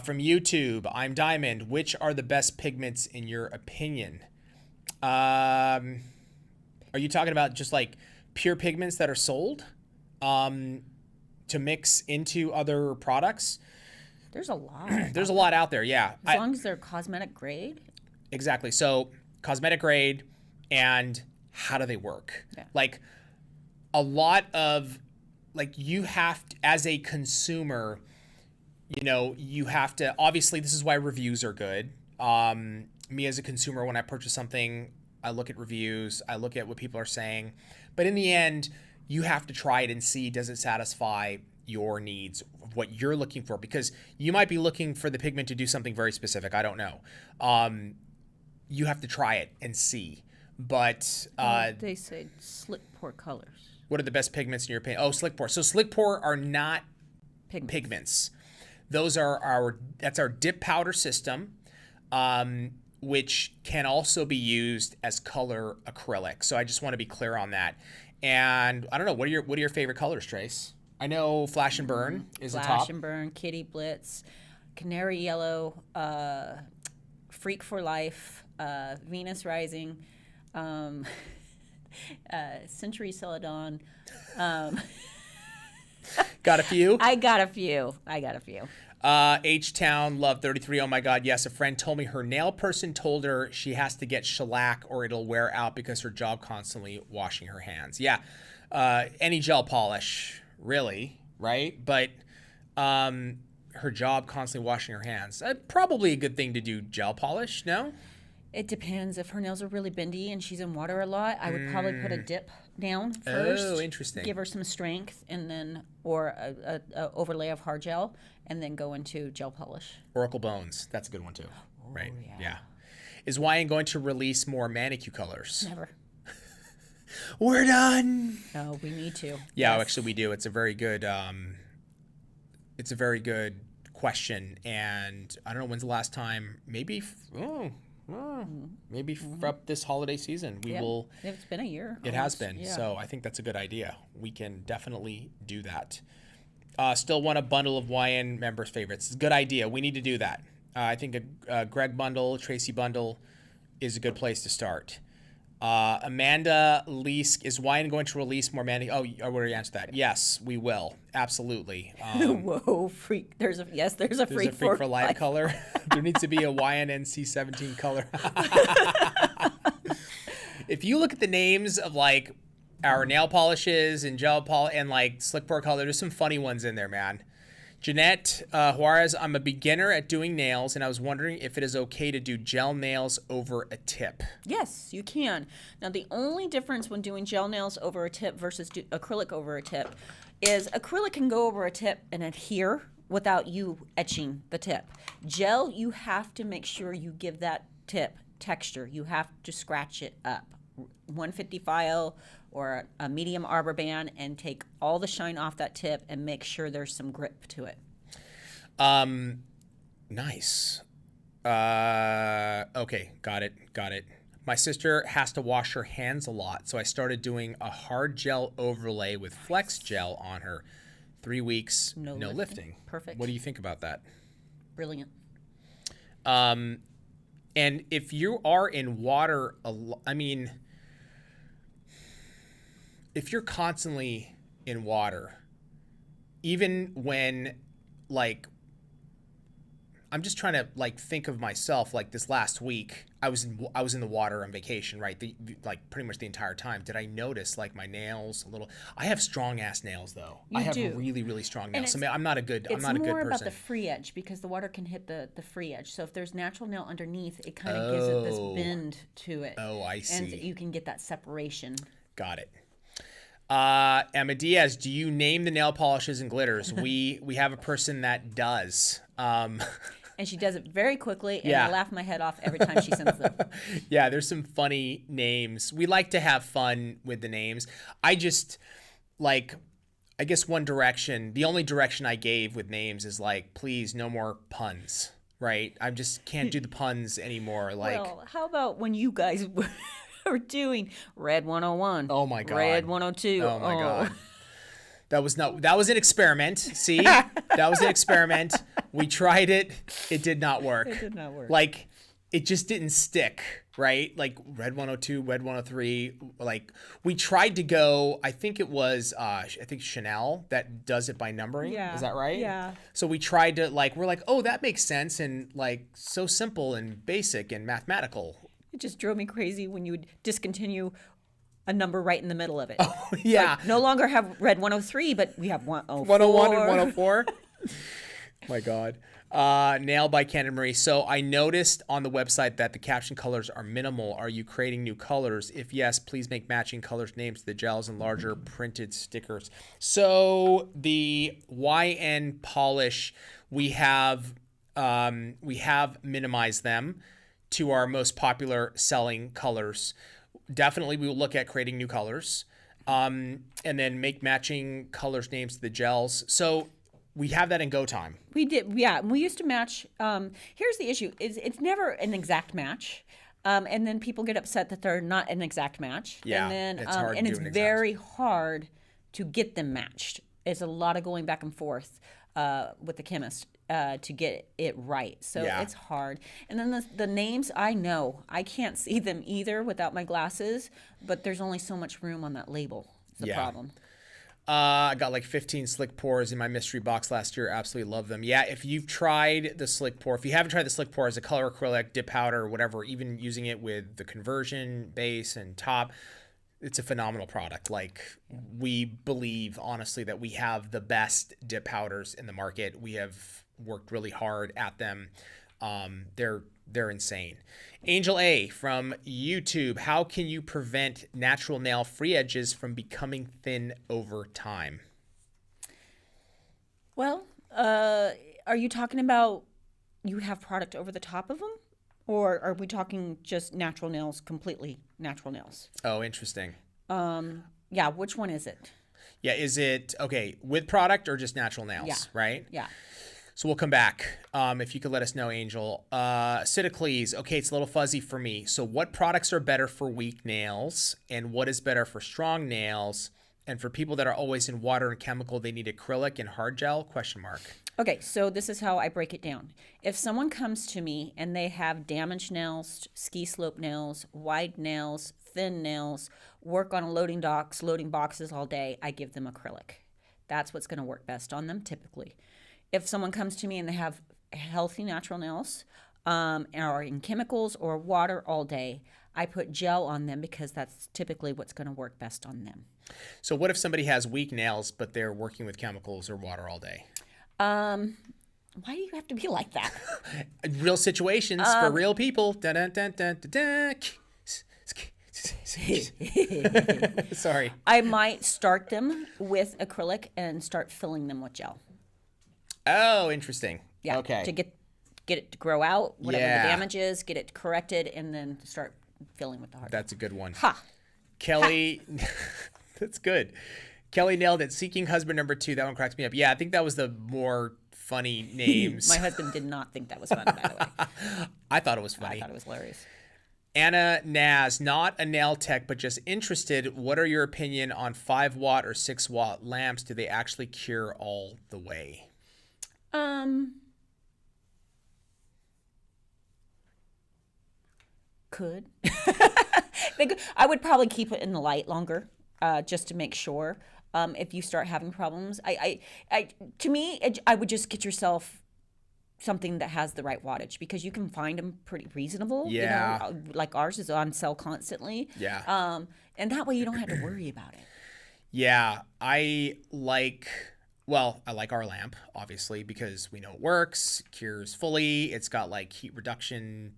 From YouTube, I'm Diamond. Which are the best pigments in your opinion? Are you talking about just like pure pigments that are sold to mix into other products? There's a lot. There's a lot out there, yeah. As long as they're cosmetic grade. Exactly. So cosmetic grade, and how do they work? Yeah. Like a lot of, like you have to, as a consumer, you have to, obviously this is why reviews are good. Me as a consumer, when I purchase something, I look at reviews, I look at what people are saying. But in the end, you have to try it and see, does it satisfy your needs, what you're looking for? Because you might be looking for the pigment to do something very specific. I don't know. You have to try it and see. But they say slick pour colors. What are the best pigments in your opinion? Oh, slick pour. So slick pour are not pigments. Those are that's our dip powder system, which can also be used as color acrylic. So I just want to be clear on that. And I don't know, what are your favorite colors, Trace? I know Flash and Burn is a top. Flash and Burn, Kitty Blitz, Canary Yellow, Freak for Life, Venus Rising, Century Celadon. Got a few? I got a few. H-Town, Love 33. Oh my God, yes. A friend told me her nail person told her she has to get shellac or it'll wear out because her job constantly washing her hands. Yeah. Any gel polish, really, right? But her job constantly washing her hands. Probably a good thing to do gel polish, no? It depends. If her nails are really bendy and she's in water a lot, I would probably put a dip down first. Oh, interesting. Give her some strength, and then, or a overlay of hard gel, and then go into gel polish. Oracle Bones, that's a good one too. Oh, right? Yeah. Is YN going to release more manicure colors? Never. We're done. No, we need to. Yeah, yes. Actually, we do. It's a very good. It's a very good question, and I don't know when's the last time. Maybe. Maybe up this holiday season we will. It's been a year. It has been. Yeah. So I think that's a good idea. We can definitely do that. Still want a bundle of YN members' favorites. It's a good idea. We need to do that. I think a Greg bundle, Tracy bundle, is a good place to start. Amanda Leask, is Wine going to release more Mandy? Oh, I already answered that. Yes, we will. Absolutely. Whoa, freak. There's a freak for live color. There needs to be a YNNC17 color. If you look at the names of like our nail polishes and gel polish and like slick pour color, there's some funny ones in there, man. Jeanette Juarez, I'm a beginner at doing nails, and I was wondering if it is okay to do gel nails over a tip. Yes, you can. Now, the only difference when doing gel nails over a tip versus acrylic over a tip is acrylic can go over a tip and adhere without you etching the tip. Gel, you have to make sure you give that tip texture. You have to scratch it up. 150 file or a medium arbor band and take all the shine off that tip and make sure there's some grip to it. Nice. Okay, got it. My sister has to wash her hands a lot, so I started doing a hard gel overlay with flex gel on her. 3 weeks, no lifting. Perfect. What do you think about that? Brilliant. And if you are in water, if you're constantly in water, even when, like, I'm just trying to like think of myself. Like this last week, I was in the water on vacation, right? Like pretty much the entire time. Did I notice like my nails a little? I have strong ass nails though. I have really, really strong nails. So I'm not a good person. It's more about the free edge because the water can hit the free edge. So if there's natural nail underneath, it kind of gives it this bend to it. Oh, I see. And you can get that separation. Got it. Emma Diaz, do you name the nail polishes and glitters? We have a person that does. And she does it very quickly, and I laugh my head off every time she sends them. Yeah, there's some funny names. We like to have fun with the names. I guess the only direction I gave with names is like, please, no more puns, right? I just can't do the puns anymore. Like, well, how about when you guys were doing Red 101? Oh my God. Red 102. Oh my God. That was an experiment. See? That was an experiment. We tried it. It did not work. It did not work. Like, it just didn't stick, right? Like, Red 102, Red 103. Like, we tried to go, I think it was, Chanel that does it by numbering. Yeah. Is that right? Yeah. So we tried to, like, we're like, oh, that makes sense. And, like, so simple and basic and mathematical. It just drove me crazy when you would discontinue a number right in the middle of it. Oh, yeah. Like, no longer have Red 103, but we have 104. 101 and 104. My God. Nail by Cannon Marie. So I noticed on the website that the caption colors are minimal. Are you creating new colors? If yes, please make matching colors names to the gels and larger printed stickers. So the YN polish, we have minimized them to our most popular selling colors. Definitely we will look at creating new colors, and then make matching colors names to the gels. So we have that in go time. We did, yeah. We used to match. Here's the issue: it's never an exact match, and then people get upset that they're not an exact match. Yeah, and then it's hard and to it's do an very hard to get them matched. It's a lot of going back and forth with the chemist to get it right. So it's hard. And then the names, I know I can't see them either without my glasses, but there's only so much room on that label. It's the problem. I got like 15 slick pours in my mystery box last year. Absolutely love them. Yeah, if you've tried the slick pour, if you haven't tried the slick pour as a color acrylic, dip powder, or whatever, even using it with the conversion base and top, it's a phenomenal product. Like, we believe honestly that we have the best dip powders in the market. We have worked really hard at them. They're insane. Angel A from YouTube. How can you prevent natural nail free edges from becoming thin over time? Well, are you talking about you have product over the top of them? Or are we talking just natural nails, completely natural nails? Oh, interesting. Yeah, which one is it? Yeah, is it, okay, with product or just natural nails, right? Yeah. So we'll come back. If you could let us know, Angel. Citicles, okay, it's a little fuzzy for me. So what products are better for weak nails, and what is better for strong nails? And for people that are always in water and chemical, they need acrylic and hard gel? ? Okay, so this is how I break it down. If someone comes to me and they have damaged nails, ski slope nails, wide nails, thin nails, work on loading docks, loading boxes all day, I give them acrylic. That's what's going to work best on them typically. If someone comes to me and they have healthy natural nails, or in chemicals or water all day, I put gel on them because that's typically what's going to work best on them. So what if somebody has weak nails, but they're working with chemicals or water all day? Why do you have to be like that? Real situations for real people. Dun, dun, dun, dun, dun, dun. Sorry. I might start them with acrylic and start filling them with gel. Oh, interesting. Yeah. Okay. To get it to grow out, whatever the damage is, get it corrected, and then start filling with the hard. That's a good one. Ha. Kelly, that's good. Kelly nailed it. Seeking husband number 2. That one cracks me up. Yeah, I think that was the more funny names. My husband did not think that was funny, by the way. I thought it was funny. I thought it was hilarious. Anna Naz, not a nail tech, but just interested. What are your opinion on 5-watt or 6-watt lamps? Do they actually cure all the way? Could. I would probably keep it in the light longer, just to make sure. If you start having problems, to me, I would just get yourself something that has the right wattage because you can find them pretty reasonable. Yeah. You know, like ours is on sale constantly. Yeah. And that way you don't have to worry about it. Yeah. I like our lamp, obviously, because we know it works, cures fully. It's got like heat reduction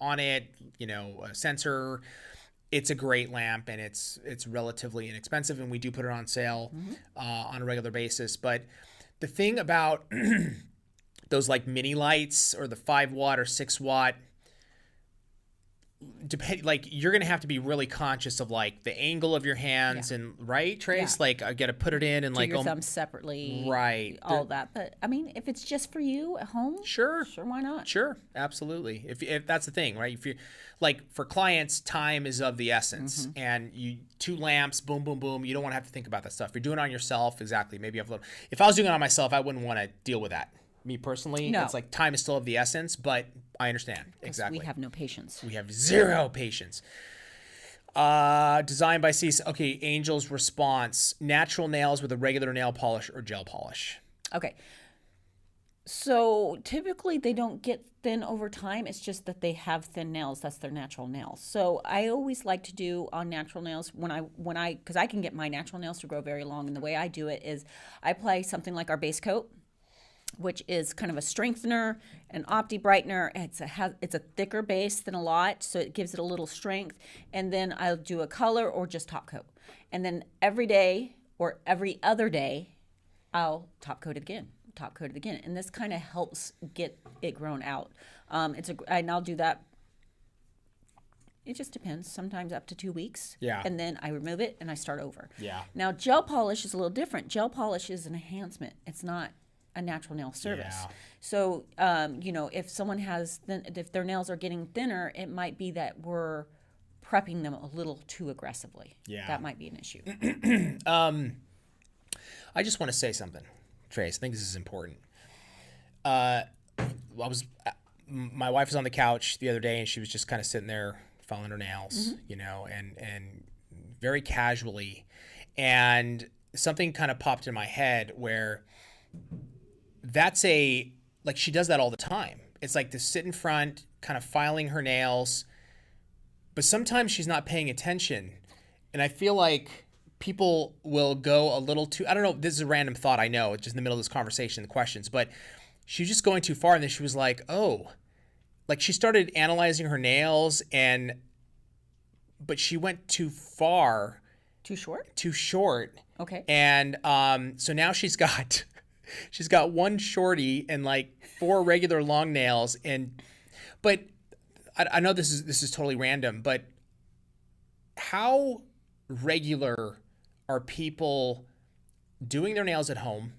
on it, a sensor. It's a great lamp, and it's relatively inexpensive, and we do put it on sale on a regular basis. But the thing about those like mini lights or the 5-watt or 6-watt, like you're gonna have to be really conscious of like the angle of your hands and right, Trace. Yeah. Like I got to put it in and do your thumbs separately, right? All that. But I mean, if it's just for you at home, sure, why not? Sure, absolutely. If that's the thing, right? If you like for clients, time is of the essence, and you 2 lamps, boom, boom, boom. You don't want to have to think about that stuff. If you're doing it on yourself, exactly. Maybe if I was doing it on myself, I wouldn't want to deal with that. Me personally, it's like time is still of the essence, but I understand. Exactly. We have no patience. We have 0 patience. Designed by Cease. Okay, Angel's response. Natural nails with a regular nail polish or gel polish. Okay. So typically they don't get thin over time. It's just that they have thin nails. That's their natural nails. So I always like to do on natural nails because I can get my natural nails to grow very long. And the way I do it is I apply something like our base coat, which is kind of a strengthener, an opti brightener. It's a thicker base than a lot, so it gives it a little strength. And then I'll do a color or just top coat. And then every day or every other day, I'll top coat it again. And this kind of helps get it grown out. And I'll do that. It just depends. Sometimes up to 2 weeks. Yeah. And then I remove it and I start over. Yeah. Now gel polish is a little different. Gel polish is an enhancement. It's not a natural nail service. Yeah. So, if someone if their nails are getting thinner, it might be that we're prepping them a little too aggressively. Yeah. That might be an issue. I just want to say something, Trace. I think this is important. My wife was on the couch the other day, and she was just kind of sitting there filing her nails, and very casually. And something kind of popped in my head where she does that all the time. It's like to sit in front, kind of filing her nails, but sometimes she's not paying attention. And I feel like people will go a little too, I don't know, this is a random thought, I know, it's just in the middle of this conversation, the questions, but she was just going too far, and then she was like, she started analyzing her nails, but she went too far. Too short? Too short. Okay. And so now she's got 1 shorty and like 4 regular long nails, but I know this is totally random, but how regular are people doing their nails at home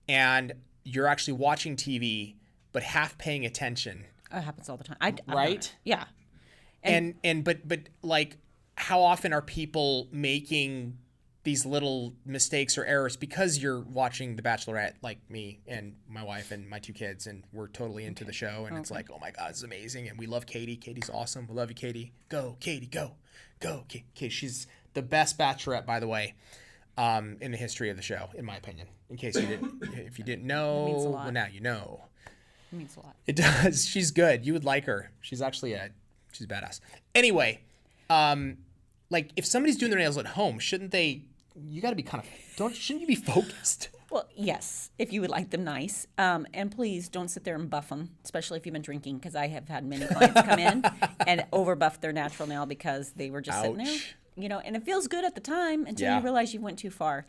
and you're actually watching TV but half paying attention? It happens all the time. Right? Yeah. But like how often are people making these little mistakes or errors because you're watching The Bachelorette, like me and my wife and my 2 kids, and we're totally into the show. And it's like, oh my God, it's amazing. And we love Katie. Katie's awesome. We love you, Katie. Go, Katie, go. Go, Katie. She's the best Bachelorette, by the way, in the history of the show, in my opinion. In case you didn't, if you didn't know, well, now you know. It means a lot. It does. She's good. You would like her. She's actually she's badass. Anyway, like if somebody's doing their nails at home, shouldn't they? You got to be shouldn't you be focused? Well, yes, if you would like them nice. And please don't sit there and buff them, especially if you've been drinking, because I have had many clients come in and over buff their natural nail because they were just sitting there. You know, and it feels good at the time until you realize you went too far.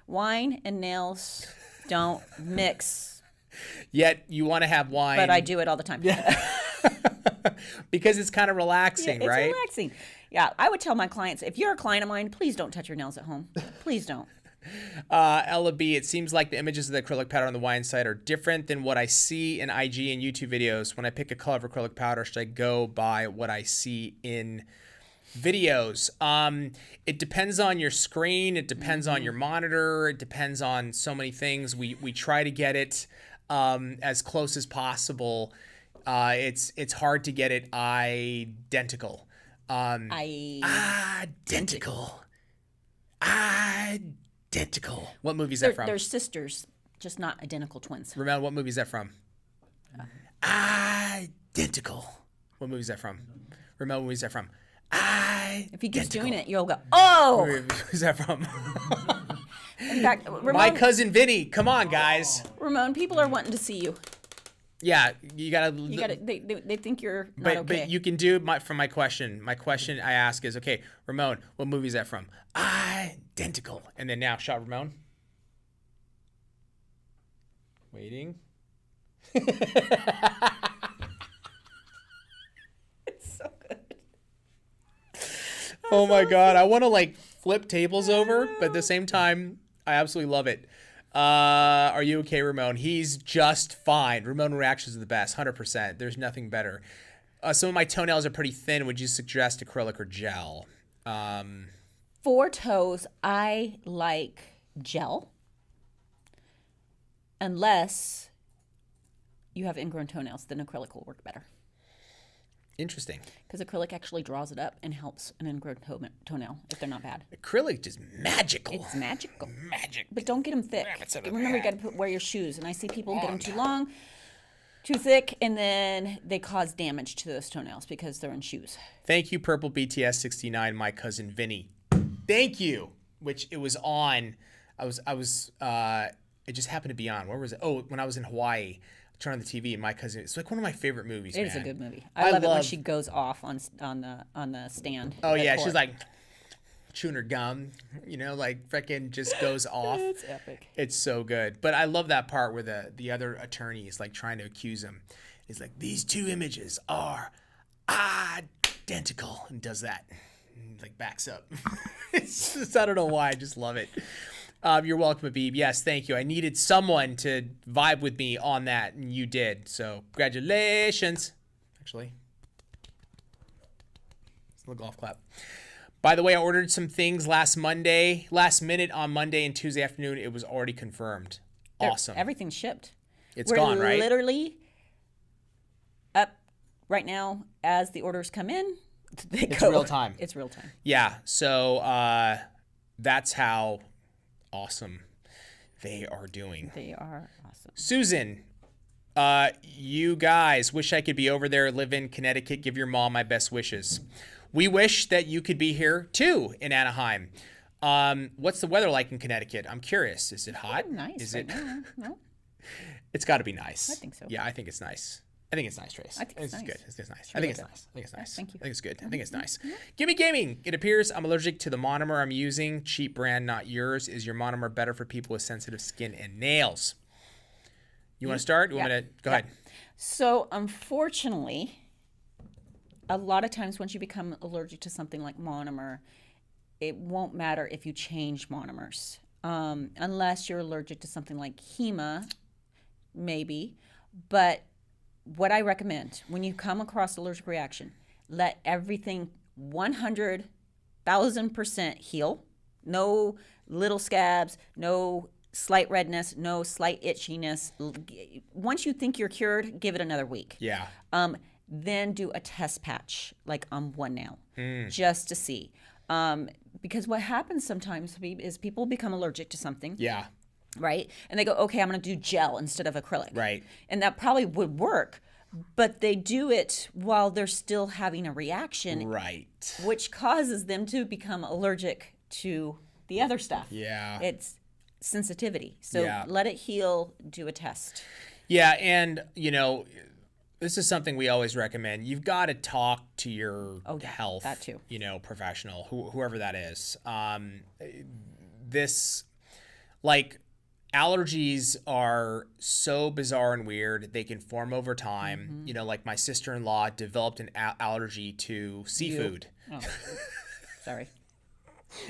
Wine and nails don't mix. Yet you want to have wine. But I do it all the time. Yeah. Because it's kind of relaxing, right? It's relaxing. Yeah, I would tell my clients, if you're a client of mine, please don't touch your nails at home. Please don't. Ella B, it seems like the images of the acrylic powder on the wine site are different than what I see in IG and YouTube videos. When I pick a color of acrylic powder, should I go by what I see in videos? It depends on your screen. It depends on your monitor. It depends on so many things. We try to get it as close as possible. It's hard to get it identical. Identical. What movie is that from? They're sisters, just not identical twins. Ramel, what movie is that from? Identical. What movie is that from? Ramel, what movie is that from? If he keeps doing it, you'll go, oh! Who's that from? In fact, Ramon, My Cousin Vinny. Come on, guys. Ramon, people are wanting to see you. Yeah, you gotta. They think you're not okay. But you can do from my question. My question I ask is, okay, Ramon, what movie is that from? Identical. And then now, shot Ramon. Waiting. It's so good. Oh my God, I want to like flip tables over, but at the same time, I absolutely love it. Are you okay, Ramon? He's just fine. Ramon reactions are the best, 100%. There's nothing better. Some of my toenails are pretty thin. Would you suggest acrylic or gel? For toes, I like gel. Unless you have ingrown toenails, then acrylic will work better. Interesting. Because acrylic actually draws it up and helps an ingrown toenail if they're not bad. Acrylic just magical. It's magical. Magic. But don't get them thick. Remember, you got to wear your shoes. And I see people get them too long, too thick, and then they cause damage to those toenails because they're in shoes. Thank you, Purple BTS 69, My Cousin Vinny. Thank you. Which it was on. It just happened to be on. Where was it? Oh, when I was in Hawaii. Turn on the TV and My Cousin. It's like one of my favorite movies. It is a good movie. I love it when she goes off on the stand. Oh yeah, she's like chewing her gum, like freaking just goes off. It's epic. It's so good. But I love that part where the other attorney is like trying to accuse him. He's like, these 2 images are identical, and does that, and like backs up. It's just, I don't know why. I just love it. You're welcome, Abib. Yes, thank you. I needed someone to vibe with me on that, and you did. So, congratulations. Actually, it's a little golf clap. By the way, I ordered some things last minute on Monday and Tuesday afternoon. It was already confirmed. Awesome. Everything's shipped. We're gone, right? Literally up right now as the orders come in. It's real time. It's real time. Yeah. So that's how awesome they are doing. They are awesome. Susan, you guys, wish I could be over there, live in Connecticut, give your mom my best wishes. We wish that you could be here too in Anaheim. What's the weather like in Connecticut? I'm curious. Is it hot? Nice. Is right it? Now. No. It's got to be nice. I think so. Yeah, I think it's nice. I think it's nice, Trace. I think it's nice. Good. It's nice. It's I think really it's good. nice. I think it's nice. Thank you. I think it's good. I think it's nice. Gimme Gaming. It appears I'm allergic to the monomer I'm using. Cheap brand, not yours. Is your monomer better for people with sensitive skin and nails? You want to start? You want me to go ahead? So, unfortunately, a lot of times once you become allergic to something like monomer, it won't matter if you change monomers. Unless you're allergic to something like HEMA, maybe. But what I recommend when you come across allergic reaction, let everything 100,000% heal. No little scabs, no slight redness, no slight itchiness. Once you think you're cured, give it another week. Yeah. Then do a test patch, like on one nail, just to see. Because what happens sometimes is people become allergic to something. Yeah. Right? And they go, okay, I'm going to do gel instead of acrylic. Right. And that probably would work, but they do it while they're still having a reaction. Right. Which causes them to become allergic to the other stuff. Yeah. It's sensitivity. So let it heal, do a test. Yeah, and, this is something we always recommend. You've got to talk to your health, that too. Professional, whoever that is. Allergies are so bizarre and weird. They can form over time. Like my sister-in-law developed an allergy to seafood. Oh, sorry.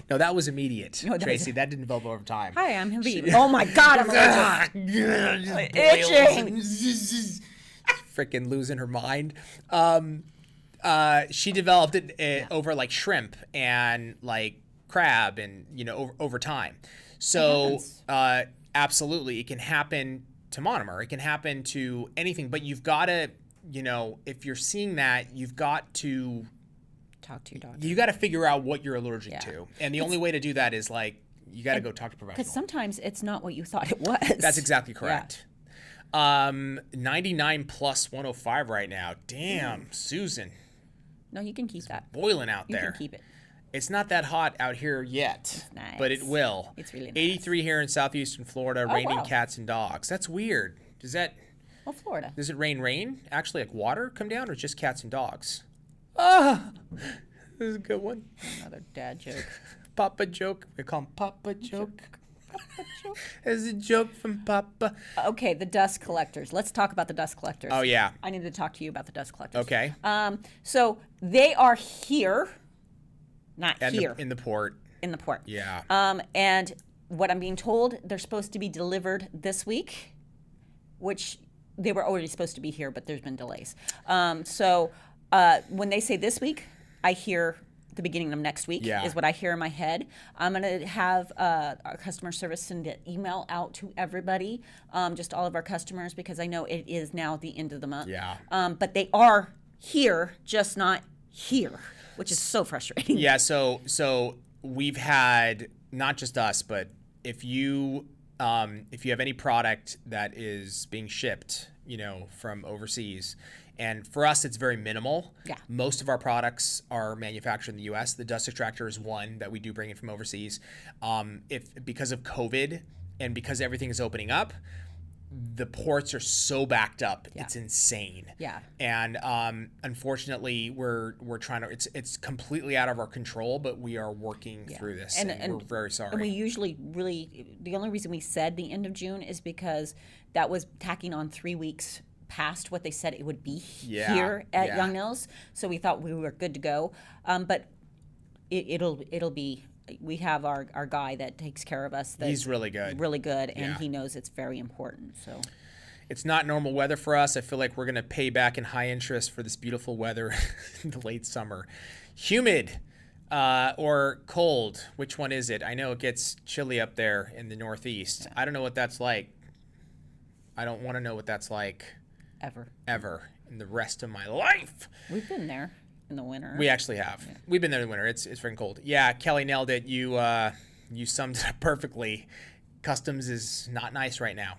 No, that was immediate, Tracy. That didn't develop over time. Hi, I'm Habib. Oh my God, I'm allergic. Itching. Freaking losing her mind. She developed it over like shrimp and like crab and over time. So absolutely, it can happen to monomer. It can happen to anything. But you've got to, if you're seeing that, you've got to talk to your doctor. You got to figure out what you're allergic to, and the only way to do that is you got to go talk to a professional. Because sometimes it's not what you thought it was. That's exactly correct. 99 plus 105 right now. Damn, Susan. No, you can keep that. Boiling out there. You can keep it. It's not that hot out here yet, it's nice. But it will. It's really nice. 83 here in southeastern Florida, raining cats and dogs. That's weird. Well, Florida. Does it rain? Actually, like water come down, or just cats and dogs? Ah, this is a good one. Another dad joke. Papa joke. We call him Papa joke. Papa joke. It's a joke from Papa. Okay, the dust collectors. Let's talk about the dust collectors. Oh, yeah. I need to talk to you about the dust collectors. Okay. So they are here, not here. In the port. In the port. Yeah. And what I'm being told, they're supposed to be delivered this week, which they were already supposed to be here, but there's been delays. So when they say this week, I hear the beginning of next week is what I hear in my head. I'm going to have our customer service send an email out to everybody, just all of our customers, because I know it is now the end of the month. Yeah. But they are here, just not here, which is so frustrating. Yeah, so we've had, not just us, but if you have any product that is being shipped, from overseas, and for us, it's very minimal. Yeah. Most of our products are manufactured in the U.S. The dust extractor is one that we do bring in from overseas. Because of COVID and because everything is opening up, the ports are so backed up, it's insane. Yeah. And unfortunately, we're trying to. It's completely out of our control, but we are working through this, and we're very sorry. And we usually the only reason we said the end of June is because that was tacking on 3 weeks past what they said it would be here at Young Nils. So we thought we were good to go. But it'll be. We have our guy that takes care of us. He's really good. Really good, and he knows it's very important. So it's not normal weather for us. I feel like we're going to pay back in high interest for this beautiful weather in the late summer. Humid or cold, which one is it? I know it gets chilly up there in the Northeast. I don't know what that's like. I don't want to know what that's like. Ever in the rest of my life. We've been there in the winter. We actually have. Yeah. We've been there in the winter. It's freaking cold. Yeah, Kelly nailed it. You summed it up perfectly. Customs is not nice right now.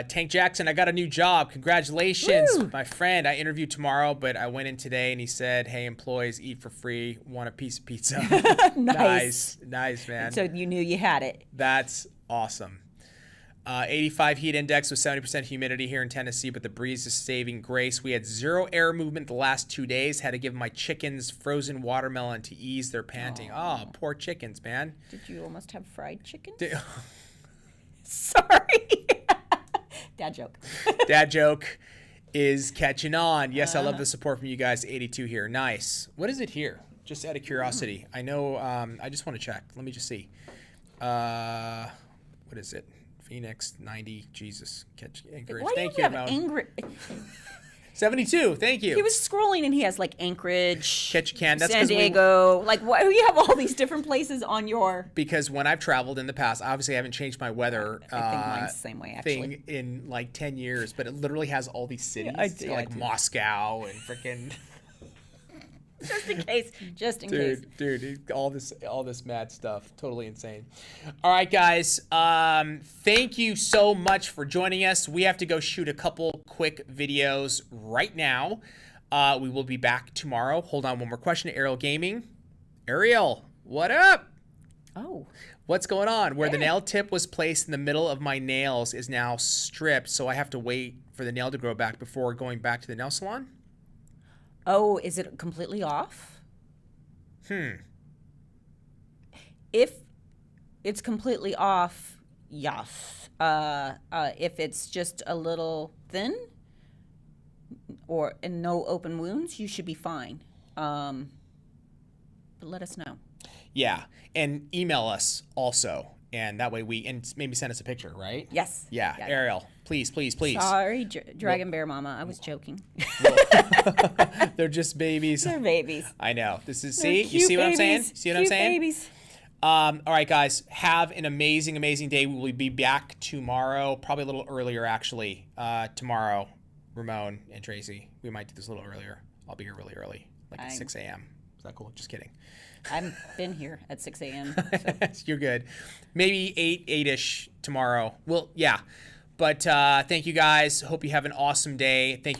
Tank Jackson, I got a new job. Congratulations, my friend. I interviewed tomorrow, but I went in today and he said, "Hey, employees, eat for free. Want a piece of pizza?" Nice, man. So you knew you had it. That's awesome. 85 heat index with 70% humidity here in Tennessee, but the breeze is saving grace. We had 0 air movement the last 2 days. Had to give my chickens frozen watermelon to ease their panting. Oh, poor chickens, man. Did you almost have fried chicken? Sorry. Dad joke. Dad joke is catching on. Yes, I love the support from you guys. 82 here. Nice. What is it here? Just out of curiosity. I know, I just want to check. Let me just see. What is it? Phoenix 90. Jesus, catch angry. Why Thank do you, have angry? 72. Thank you. He was scrolling and he has like Anchorage, Ketchikan. That's San Diego. Like, why do you have all these different places on your? Because when I've traveled in the past, obviously I haven't changed my weather I think mine's the same way, actually. thing in like 10 years, but it literally has all these cities, like Moscow and freaking. Just in case. Dude, all this mad stuff, totally insane. All right, guys, thank you so much for joining us. We have to go shoot a couple quick videos right now. We will be back tomorrow. Hold on, one more question. Ariel Gaming, Ariel, what up? Oh, what's going on? Where the nail tip was placed in the middle of my nails is now stripped, so I have to wait for the nail to grow back before going back to the nail salon. Oh, is it completely off? If it's completely off, yes. If it's just a little thin and no open wounds, you should be fine. But let us know. Yeah, and email us also. And that way and maybe send us a picture, right? Yes. Yeah, Ariel, please. Sorry, Dragon Bear Mama. I was joking. They're just babies. They're babies. I know. You see what I'm saying? See what I'm saying? Babies. All right, guys. Have an amazing, amazing day. We will be back tomorrow, probably a little earlier, actually. Tomorrow, Ramon and Tracy. We might do this a little earlier. I'll be here really early, like at 6 a.m. Is that cool? Just kidding. I've been here at 6 a.m. So. You're good. Maybe 8-ish tomorrow. Well, yeah. But thank you guys. Hope you have an awesome day. Thank you.